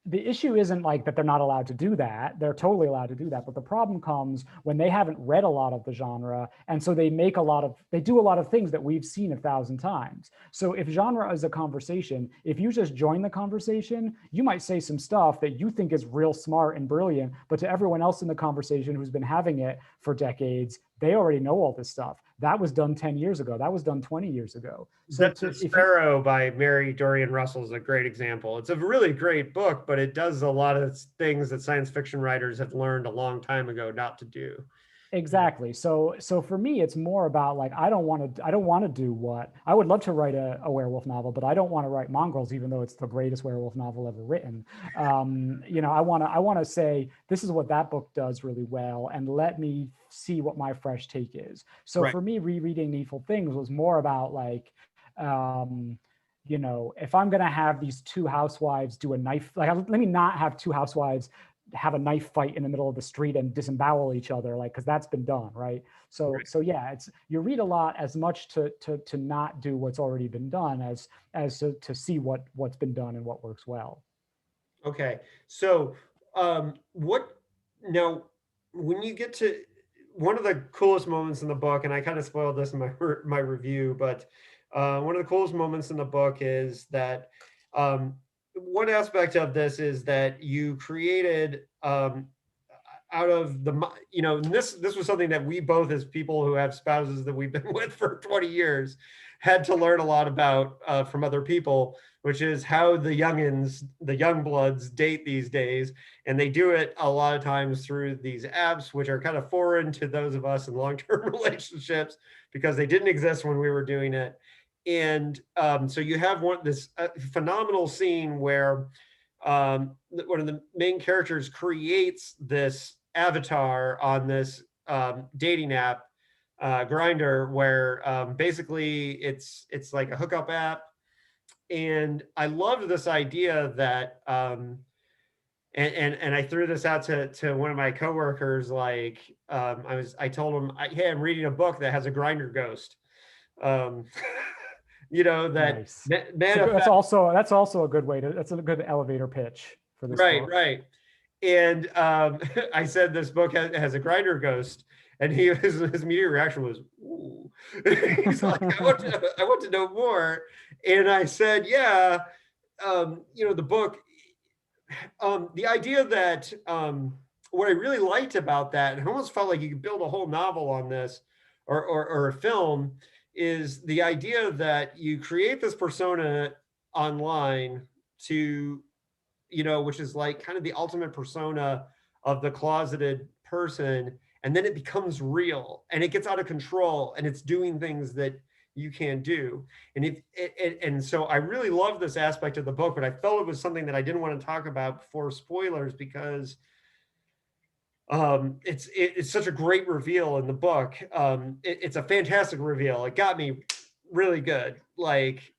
the issue isn't like that they're not allowed to do that. They're totally allowed to do that. But the problem comes when they haven't read a lot of the genre. And so they do a lot of things that we've seen 1,000 times. So if genre is a conversation, if you just join the conversation, you might say some stuff that you think is real smart and brilliant, but to everyone else in the conversation who's been having it for decades, they already know all this stuff. That was done 10 years ago. That was done 20 years ago. So The Sparrow by Mary Dorian Russell is a great example. It's a really great book, but it does a lot of things that science fiction writers have learned a long time ago not to do. Exactly. So for me, it's more about like, I don't want to do what I would love to write a werewolf novel, but I don't want to write Mongrels, even though it's the greatest werewolf novel ever written. I want to say, this is what that book does really well, and let me see what my fresh take is. So Right. for me, rereading Needful Things was more about like, if I'm going to have these two housewives do a knife, like, let me not have two housewives have a knife fight in the middle of the street and disembowel each other, like, because that's been done, right? So Right. so yeah, it's, you read a lot as much to not do what's already been done as to see what's been done and what works well. Okay. So, what now, when you get to one of the coolest moments in the book, and I kind of spoiled this in my review, but one of the coolest moments in the book is that one aspect of this is that you created out of the, and this was something that we both, as people who have spouses that we've been with for 20 years, had to learn a lot about from other people, which is how the young bloods date these days. And they do it a lot of times through these apps, which are kind of foreign to those of us in long-term relationships because they didn't exist when we were doing it. And so you have this phenomenal scene where one of the main characters creates this avatar on this dating app, Grinder, where basically it's like a hookup app. And I loved this idea that and I threw this out to one of my coworkers, like I told him, hey, I'm reading a book that has a Grinder ghost. Um, that Nice. manifest. That's also a good way to, that's a good elevator pitch for this Right, book. right. And I said this book has a Grinder ghost, and his immediate reaction was, "Ooh." He's like, I want to know more." And I said, "Yeah, the book, the idea that what I really liked about that, and I almost felt like you could build a whole novel on this, or a film, is the idea that you create this persona online to." Which is like kind of the ultimate persona of the closeted person. And then it becomes real and it gets out of control and it's doing things that you can't do. And so I really love this aspect of the book, but I felt it was something that I didn't want to talk about before spoilers because it's such a great reveal in the book. It's a fantastic reveal. It got me really good. Like,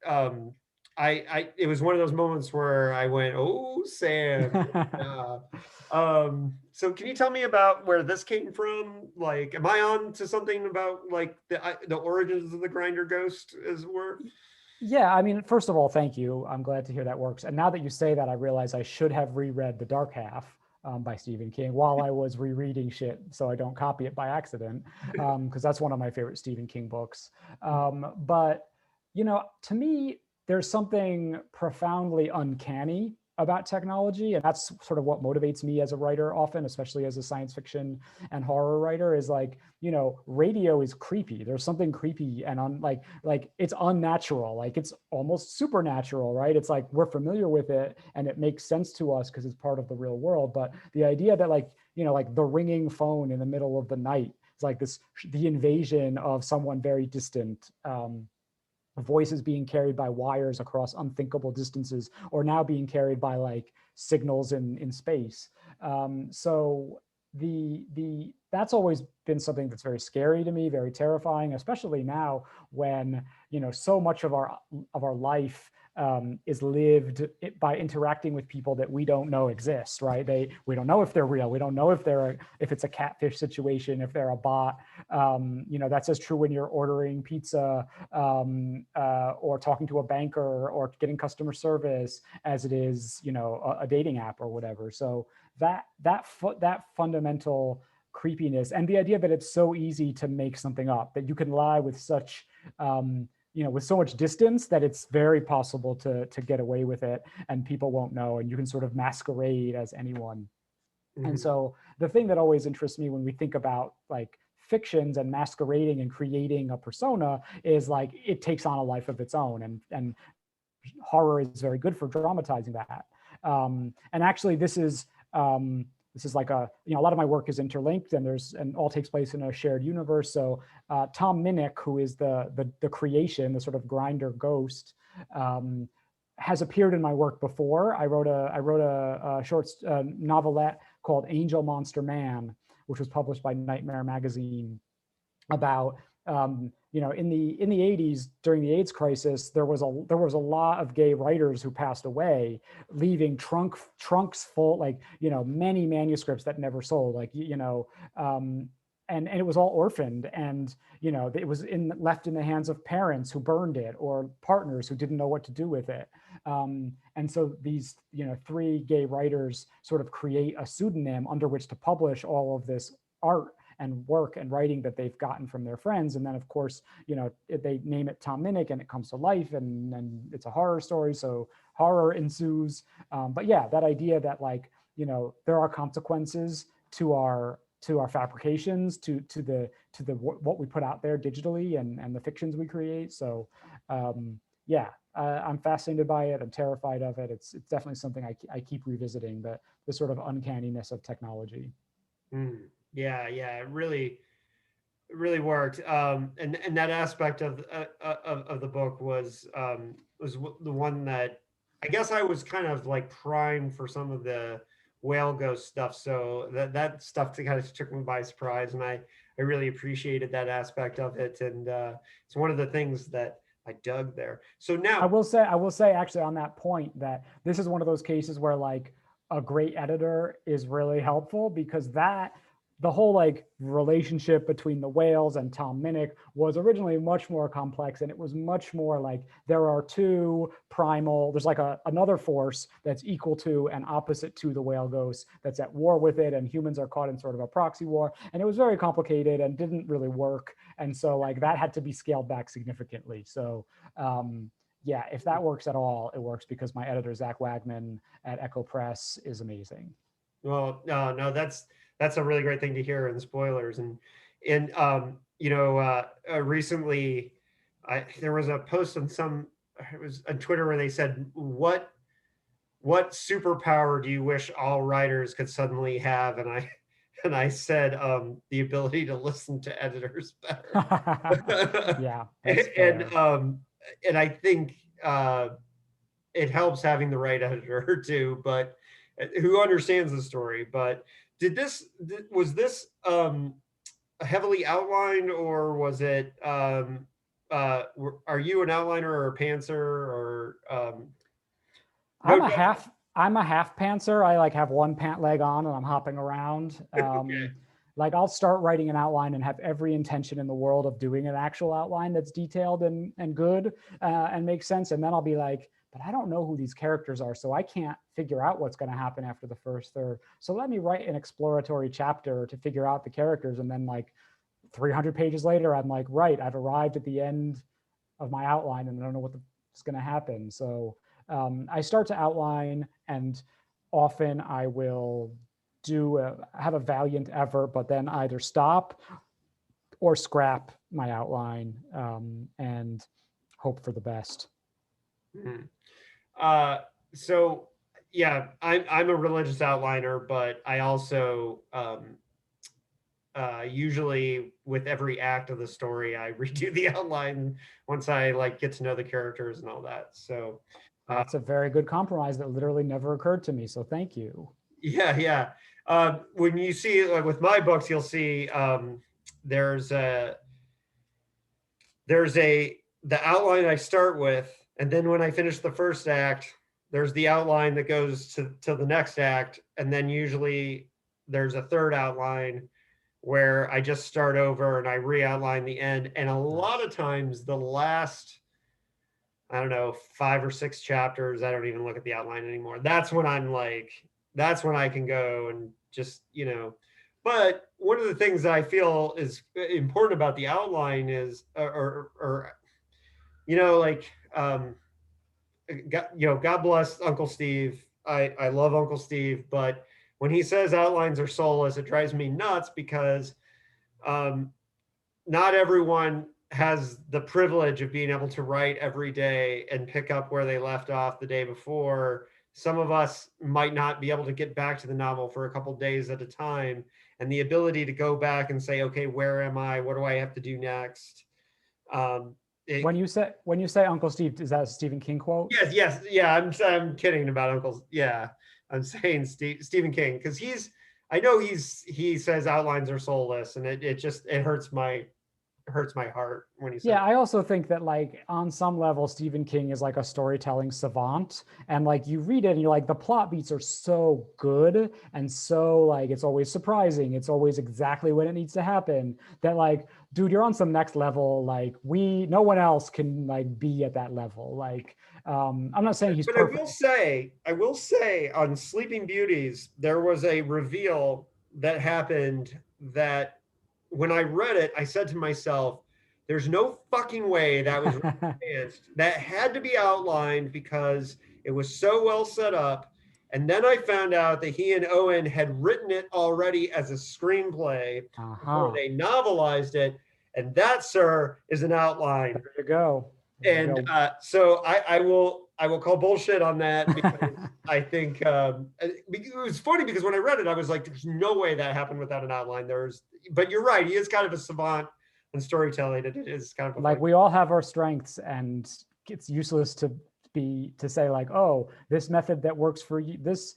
it was one of those moments where I went, "Oh, Sam." So can you tell me about where this came from? Like, am I on to something about like the origins of the Grinder ghost, as it were? Yeah, I mean, first of all, thank you. I'm glad to hear that works. And now that you say that, I realize I should have reread The Dark Half by Stephen King while I was rereading shit, so I don't copy it by accident, because that's one of my favorite Stephen King books. But to me, there's something profoundly uncanny about technology, and that's sort of what motivates me as a writer often, especially as a science fiction and horror writer, is like, radio is creepy. There's something creepy and like it's unnatural, like it's almost supernatural, right? It's like we're familiar with it and it makes sense to us because it's part of the real world. But the idea that like, like the ringing phone in the middle of the night, it's like the invasion of someone very distant, voices being carried by wires across unthinkable distances, or now being carried by like signals in space. So the that's always been something that's very scary to me, very terrifying, especially now when so much of our life is lived by interacting with people that we don't know exist, right? We don't know if they're real. We don't know if it's a catfish situation, if they're a bot. That's as true when you're ordering pizza or talking to a banker or getting customer service as it is, a dating app or whatever. So that fundamental creepiness and the idea that it's so easy to make something up, that you can lie with such with so much distance that it's very possible to get away with it and people won't know, and you can sort of masquerade as anyone. And so the thing that always interests me when we think about like fictions and masquerading and creating a persona is like it takes on a life of its own, and horror is very good for dramatizing that. And actually, this is like a lot of my work is interlinked, and all takes place in a shared universe. So Tom Minnick, who is the creation, the sort of grinder ghost, has appeared in my work before. I wrote a short novelette called Angel Monster Man, which was published by Nightmare Magazine, about in the 80s during the AIDS crisis, there was a lot of gay writers who passed away, leaving trunks full, like many manuscripts that never sold, like and it was all orphaned, and it was left in the hands of parents who burned it or partners who didn't know what to do with it. And so these three gay writers sort of create a pseudonym under which to publish all of this art and work and writing that they've gotten from their friends. And then of course, they name it Tom Minnick and it comes to life, and it's a horror story. So horror ensues. But yeah, that idea that like, there are consequences to our fabrications, to the what we put out there digitally and the fictions we create. So I'm fascinated by it. I'm terrified of it. It's definitely something I keep revisiting, the sort of uncanniness of technology. Yeah, it really worked. And that aspect of the book was the one that I guess I was kind of like primed for some of the whale ghost stuff. So that stuff kind of took me by surprise, and I really appreciated that aspect of it. And it's one of the things that I dug there. So now I will say actually on that point that this is one of those cases where like a great editor is really helpful, because the whole like relationship between the whales and Tom Minnick was originally much more complex, and it was much more like there are two primal, there's like another force that's equal to and opposite to the whale ghost that's at war with it, and humans are caught in sort of a proxy war, and it was very complicated and didn't really work. And so like that had to be scaled back significantly. So yeah, if that works at all, it works because my editor, Zach Wagman at Echo Press, is amazing. Well, no, that's a really great thing to hear in spoilers. And recently, there was a post on it was on Twitter where they said, what superpower do you wish all writers could suddenly have? And I said, the ability to listen to editors better. Yeah, that's fair. And I think it helps having the right editor too, but who understands the story. But was this heavily outlined, or was it are you an outliner or a pantser, or I'm a half pantser. I like have one pant leg on and I'm hopping around. Okay. Like I'll start writing an outline and have every intention in the world of doing an actual outline that's detailed and good and makes sense. And then I'll be like, but I don't know who these characters are, so I can't figure out what's going to happen after the first third. So let me write an exploratory chapter to figure out the characters. And then like 300 pages later, I'm like, right, I've arrived at the end of my outline and I don't know what's going to happen. So I start to outline, and often I will have a valiant effort, but then either stop or scrap my outline and hope for the best. Mm-hmm. So yeah, I'm a religious outliner, but I also usually with every act of the story, I redo the outline once I like get to know the characters and all that. So that's a very good compromise that literally never occurred to me. So thank you. Yeah. When you see like with my books, you'll see there's the outline I start with, and then when I finish the first act, there's the outline that goes to the next act, and then usually there's a third outline where I just start over and I re-outline the end. And a lot of times the last, I don't know, 5 or 6 chapters, I don't even look at the outline anymore. That's when that's when I can go and just, but one of the things that I feel is important about the outline is, God bless Uncle Steve. I love Uncle Steve, but when he says outlines are soulless, it drives me nuts because not everyone has the privilege of being able to write every day and pick up where they left off the day before. Some of us might not be able to get back to the novel for a couple days at a time, and the ability to go back and say, okay, where am I? What do I have to do next? When you say Uncle Steve, is that a Stephen King quote? Yes. Yeah, I'm kidding about Uncle. Yeah, I'm saying Stephen King because I know he says outlines are soulless, and it hurts my heart when he says. Yeah, I also think that like on some level, Stephen King is like a storytelling savant, and like you read it and you're like, the plot beats are so good and so like it's always surprising, it's always exactly when it needs to happen, that like, dude, you're on some next level. Like no one else can like be at that level. Like I'm not saying he's perfect. I will say on Sleeping Beauties, there was a reveal that happened that when I read it, I said to myself, there's no fucking way that was that had to be outlined because it was so well set up. And then I found out that he and Owen had written it already as a screenplay before they novelized it. And that, sir, is an outline. There you go. And so I will call bullshit on that because I think it was funny because when I read it, I was like, there's no way that happened without an outline. But you're right. He is kind of a savant in storytelling. It is kind of like we all have our strengths, and it's useless to say like, oh, this method that works for you, this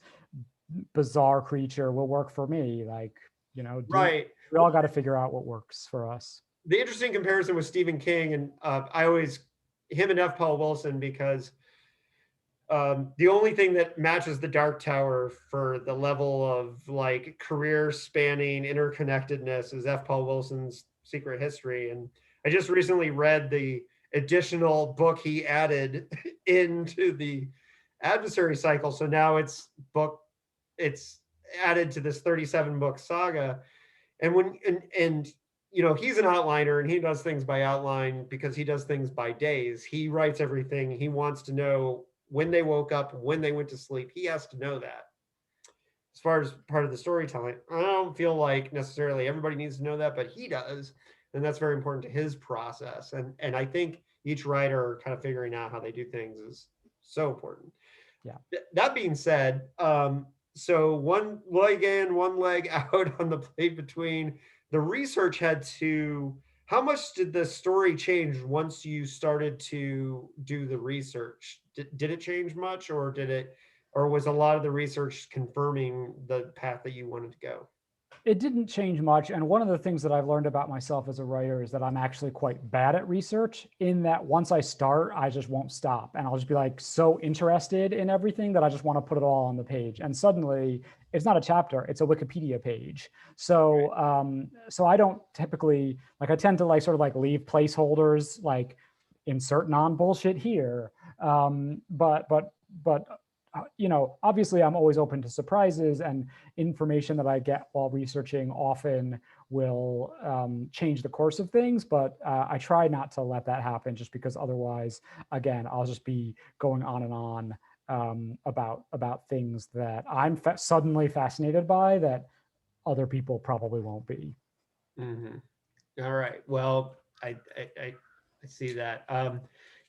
bizarre creature will work for me. Like, right. We all got to figure out what works for us. The interesting comparison with Stephen King, and him and F. Paul Wilson, because the only thing that matches the Dark Tower for the level of like career spanning interconnectedness is F. Paul Wilson's Secret History. And I just recently read the additional book he added into the Adversary cycle. So now it's added to this 37 book saga. And he's an outliner and he does things by outline because he does things by days. He writes everything. He wants to know when they woke up, when they went to sleep. He has to know that. As far as part of the storytelling, I don't feel like necessarily everybody needs to know that, but he does. And that's very important to his process. And I think each writer kind of figuring out how they do things is so important. Yeah. That being said, so one leg in, one leg out on the plate between the research how much did the story change once you started to do the research? Did it change much, or was a lot of the research confirming the path that you wanted to go? It didn't change much. And one of the things that I've learned about myself as a writer is that I'm actually quite bad at research, in that once I start, I just won't stop. And I'll just be like so interested in everything that I just want to put it all on the page. And suddenly it's not a chapter, it's a Wikipedia page. So, so I don't typically, like, I tend to like sort of like leave placeholders, like insert non-bullshit here. But you know, obviously I'm always open to surprises, and information that I get while researching often will change the course of things, but I try not to let that happen, just because otherwise, again, I'll just be going on and on about things that I'm suddenly fascinated by that other people probably won't be. All right. Well, I see that.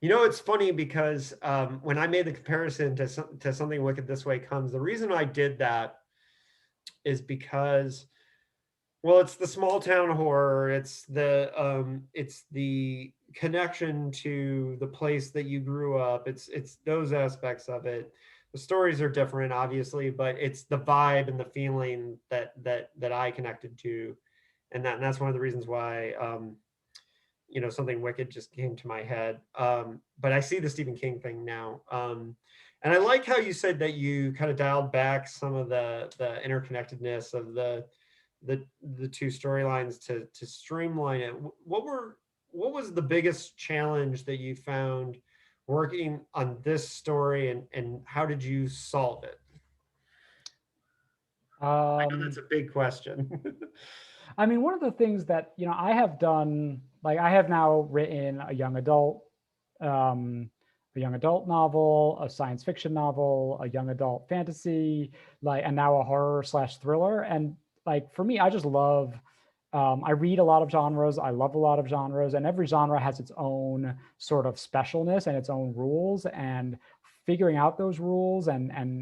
You know, it's funny because when I made the comparison to Something Wicked This Way Comes, the reason I did that is because, well, it's the small town horror. It's the connection to the place that you grew up. It's those aspects of it. The stories are different, obviously, but it's the vibe and the feeling that I connected to, and that's one of the reasons why you know, Something Wicked just came to my head. But I see the Stephen King thing now. And I like how you said that you kind of dialed back some of the interconnectedness of the two storylines to streamline it. What was the biggest challenge that you found working on this story, and how did you solve it? I know that's a big question. I mean, one of the things that, you know, I have done, like I have now written um, a young adult novel, a science fiction novel, a young adult fantasy, like, and now a horror slash thriller. And like, for me, I just love, I read a lot of genres. I love a lot of genres, and every genre has its own sort of specialness and its own rules. And figuring out those rules and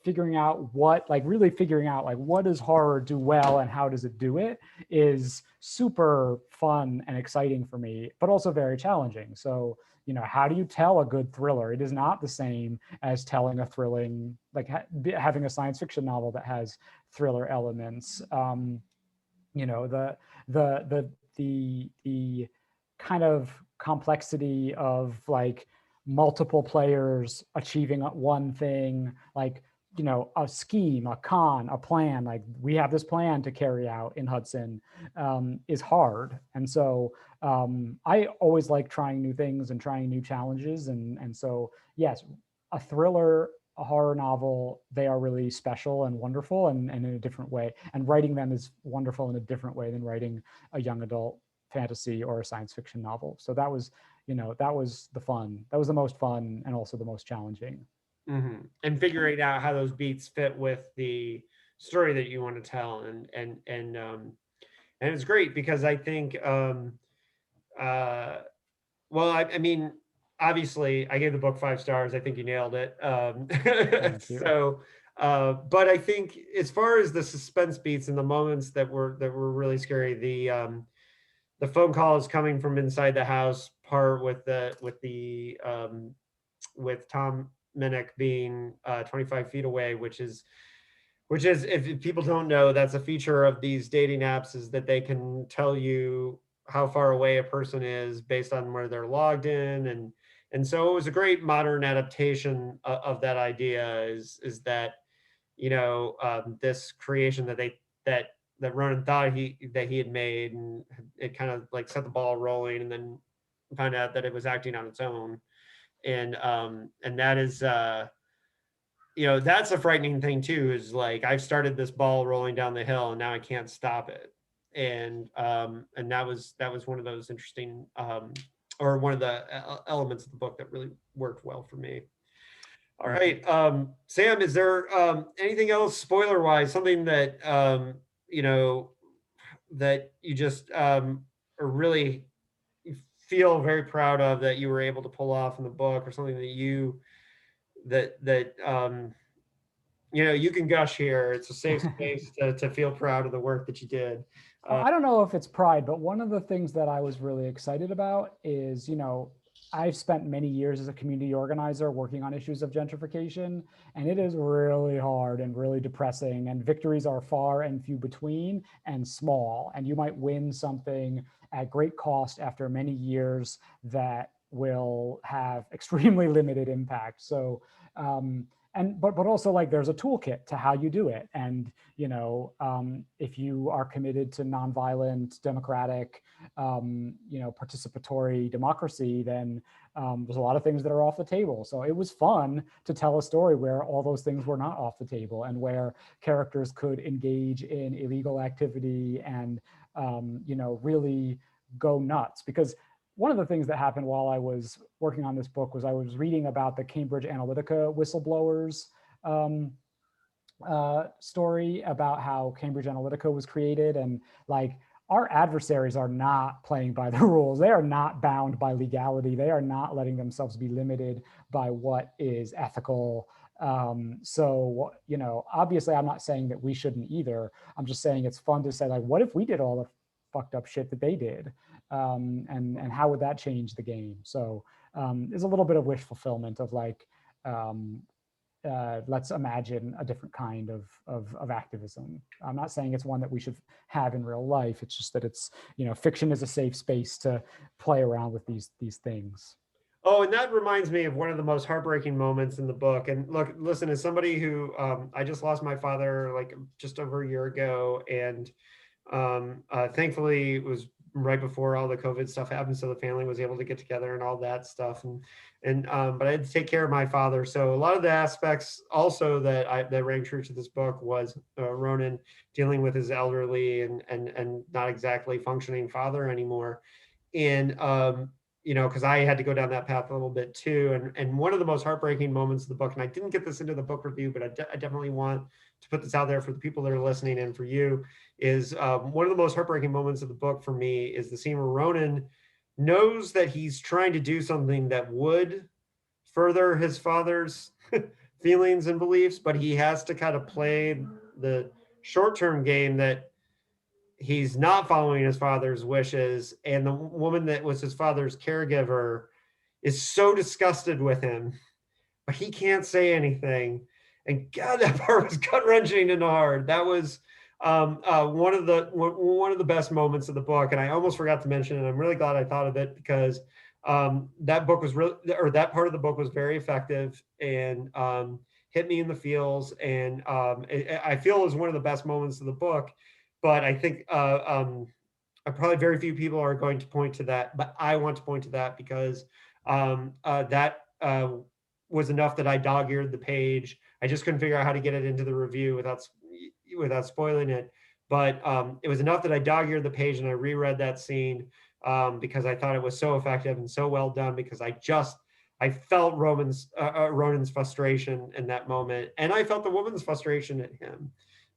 figuring out what, like really figuring out like what does horror do well and how does it do it, is super fun and exciting for me, but also very challenging. So, you know, how do you tell a good thriller? It is not the same as telling a thrilling, like having a science fiction novel that has thriller elements. You know, the kind of complexity of like multiple players achieving one thing, like, you know, a scheme, a con, a plan, like we have this plan to carry out in Hudson, is hard. And so I always like trying new things and trying new challenges. And so, yes, a thriller, a horror novel, they are really special and wonderful, and in a different way. And writing them is wonderful in a different way than writing a young adult fantasy or a science fiction novel. So that was, you know, that was the fun. That was the most fun and also the most challenging. And figuring out how those beats fit with the story that you want to tell, and it's great because I think well, I mean, obviously I gave the book 5 stars. I think you nailed it. Thank you. So but I think as far as the suspense beats and the moments that were really scary, the phone calls coming from inside the house part with Tom Minnick being 25 feet away, which is if people don't know, that's a feature of these dating apps, is that they can tell you how far away a person is based on where they're logged in, and so it was a great modern adaptation of that idea, is that, you know, this creation that Ronan thought he had made, and it kind of like set the ball rolling, and then found out that it was acting on its own, and that is you know, that's a frightening thing too, is like I've started this ball rolling down the hill and now I can't stop it, and that was one of those interesting or one of the elements of the book that really worked well for me. All right, Sam, is there anything else spoiler wise, something that you know, that you just are really feel very proud of, that you were able to pull off in the book, or something that you that you know, you can gush here. It's a safe space to feel proud of the work that you did. I don't know if it's pride, but one of the things that I was really excited about is, you know, I've spent many years as a community organizer working on issues of gentrification, and it is really hard and really depressing, and victories are far and few between and small, and you might win something at great cost after many years that will have extremely limited impact. So but also, like, there's a toolkit to how you do it, and if you are committed to nonviolent, democratic, participatory democracy, then there's a lot of things that are off the table. So it was fun to tell a story where all those things were not off the table, and where characters could engage in illegal activity and really go nuts. Because one of the things that happened while I was working on this book was I was reading about the Cambridge Analytica whistleblowers story about how Cambridge Analytica was created. And like, our adversaries are not playing by the rules. They are not bound by legality. They are not letting themselves be limited by what is ethical. So, obviously I'm not saying that we shouldn't either. I'm just saying it's fun to say, like, what if we did all the fucked up shit that they did? And how would that change the game? So there's a little bit of wish fulfillment of like, let's imagine a different kind of activism. I'm not saying it's one that we should have in real life. It's just that it's, fiction is a safe space to play around with these things. Oh, and that reminds me of one of the most heartbreaking moments in the book. And look, listen, as somebody who I just lost my father like just over a year ago, and thankfully it was right before all the COVID stuff happened, so the family was able to get together and all that stuff. But I had to take care of my father. So a lot of the aspects also that rang true to this book was Ronan dealing with his elderly and not exactly functioning father anymore. And because I had to go down that path a little bit too. And one of the most heartbreaking moments of the book, and I didn't get this into the book review, but I definitely want to put this out there for the people that are listening and for you, is one of the most heartbreaking moments of the book for me is the scene where Ronan knows that he's trying to do something that would further his father's feelings and beliefs, but he has to kind of play the short-term game that he's not following his father's wishes. And the woman that was his father's caregiver is so disgusted with him, but he can't say anything. And God, that part was gut-wrenching and hard. That was one of the best moments of the book, and I almost forgot to mention it. I'm really glad I thought of it, because that book was really, or that part of the book was very effective and hit me in the feels. And I feel it was one of the best moments of the book. But I think probably very few people are going to point to that, but I want to point to that because that was enough that I dog-eared the page. I just couldn't figure out how to get it into the review without spoiling it. But it was enough that I dog-eared the page and I reread that scene because I thought it was so effective and so well done, because I felt Ronan's frustration in that moment. And I felt the woman's frustration at him.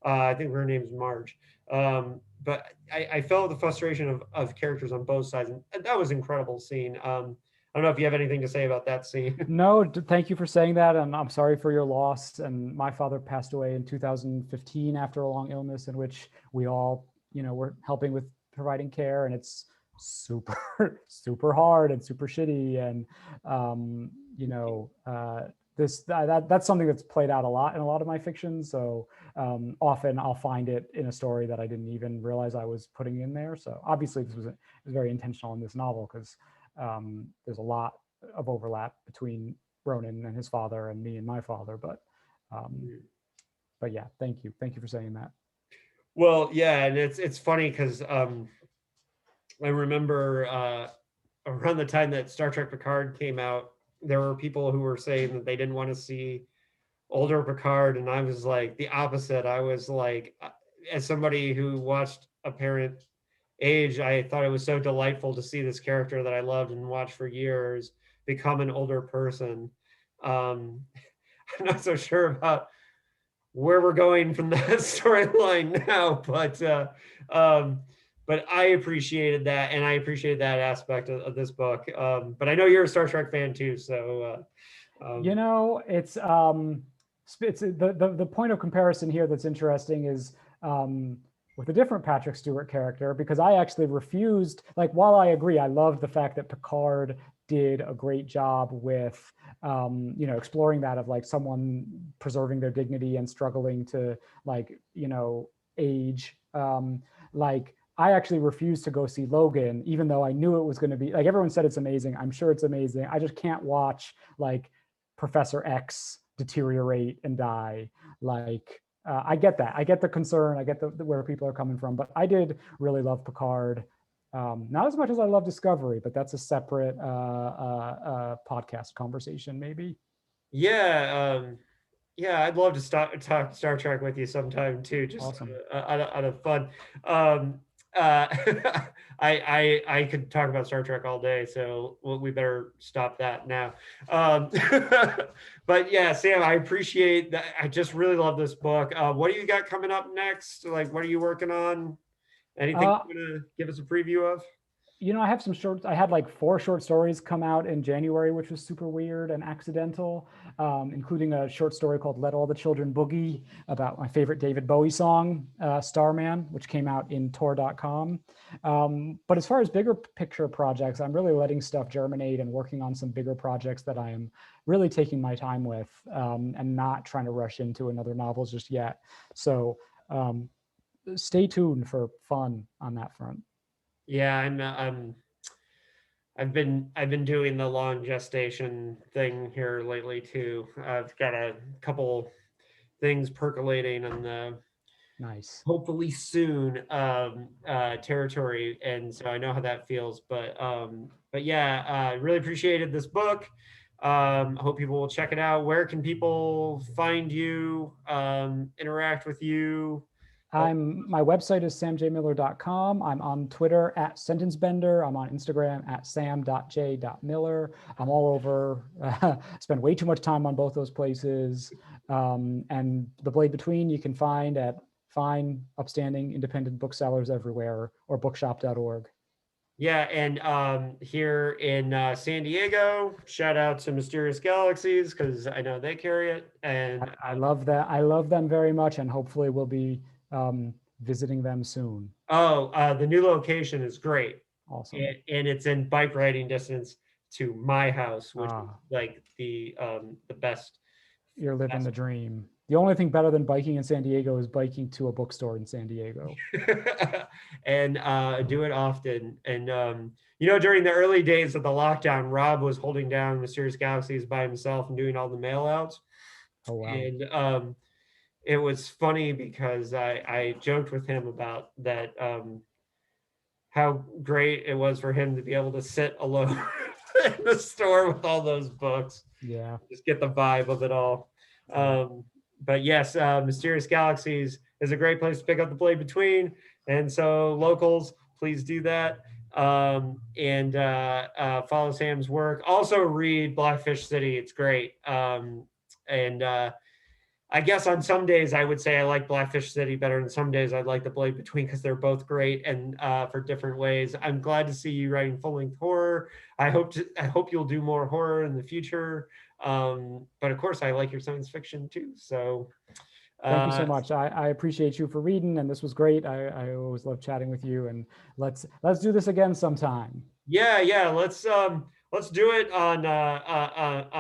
I think her name's Marge. But I felt the frustration of characters on both sides. And that was an incredible scene. I don't know if you have anything to say about that scene. No, thank you for saying that. And I'm sorry for your loss. And my father passed away in 2015 after a long illness in which we all, were helping with providing care. And it's super, super hard and super shitty. And, that's something that's played out a lot in a lot of my fiction. So often I'll find it in a story that I didn't even realize I was putting in there. So obviously it was very intentional in this novel, because there's a lot of overlap between Ronan and his father and me and my father. But yeah, thank you for saying that. Well, yeah, and it's funny because I remember around the time that Star Trek Picard came out, there were people who were saying that they didn't want to see older Picard, and I was like the opposite. I was like, as somebody who watched a parent age, I thought it was so delightful to see this character that I loved and watched for years become an older person. I'm not so sure about where we're going from that storyline now, but I appreciated that, and I appreciated that aspect of this book. But I know you're a Star Trek fan too, so it's the point of comparison here that's interesting is with a different Patrick Stewart character, because I actually refused, like, while I agree, I loved the fact that Picard did a great job with, exploring that of like someone preserving their dignity and struggling to like, age. Like, I actually refused to go see Logan, even though I knew it was going to be like, everyone said it's amazing. I'm sure it's amazing. I just can't watch like Professor X deteriorate and die. Like, I get that. I get the concern. I get where people are coming from. But I did really love Picard. Not as much as I love Discovery, but that's a separate podcast conversation, maybe. Yeah, yeah, I'd love to talk Star Trek with you sometime too, just Awesome. out of fun. Uh, I could talk about Star Trek all day, so we better stop that now. But yeah, Sam, I appreciate that. I just really love this book. What do you got coming up next? Like, what are you working on? Anything you want to give us a preview of? I have some shorts. I had like 4 short stories come out in January, which was super weird and accidental, including a short story called Let All the Children Boogie about my favorite David Bowie song, Starman, which came out in Tor.com. But as far as bigger picture projects, I'm really letting stuff germinate and working on some bigger projects that I am really taking my time with, and not trying to rush into another novel just yet. So stay tuned for fun on that front. Yeah, I've been doing the long gestation thing here lately too. I've got a couple things percolating on the Nice. hopefully soon territory, and so I know how that feels. But yeah, I really appreciated this book. Hope people will check it out. Where can people find you, interact with you? My website is samjmiller.com. I'm on Twitter at SentenceBender. I'm on Instagram at sam.j.miller. I'm all over. Spend way too much time on both those places. And The Blade Between you can find at fine, upstanding, independent booksellers everywhere, or bookshop.org. Yeah, and here in San Diego, shout out to Mysterious Galaxies because I know they carry it. And I love that. I love them very much, and hopefully we'll be visiting them soon. the new location is great. Awesome. And it's in bike riding distance to my house, which is like the best. You're living the dream. The only thing better than biking in San Diego is biking to a bookstore in San Diego. And do it often. And during the early days of the lockdown, Rob was holding down Mysterious Galaxies by himself and doing all the mail outs. Oh wow. And it was funny because I joked with him about that, how great it was for him to be able to sit alone in the store with all those books. Yeah. Just get the vibe of it all. But yes, Mysterious Galaxies is a great place to pick up The Blade Between. And so locals, please do that. And follow Sam's work. Also read Blackfish City. It's great. And I guess on some days I would say I like Blackfish City better, and some days I'd like The Blade Between because they're both great and for different ways. I'm glad to see you writing full-length horror. I hope you'll do more horror in the future. But of course, I like your science fiction too. So thank you so much. I appreciate you for reading, and this was great. I always love chatting with you, and let's do this again sometime. Yeah. Let's do it on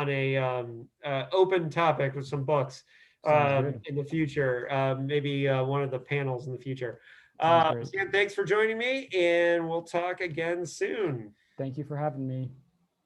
a open topic with some books. In the future, maybe one of the panels in the future. Sam, thanks for joining me, and we'll talk again soon. Thank you for having me.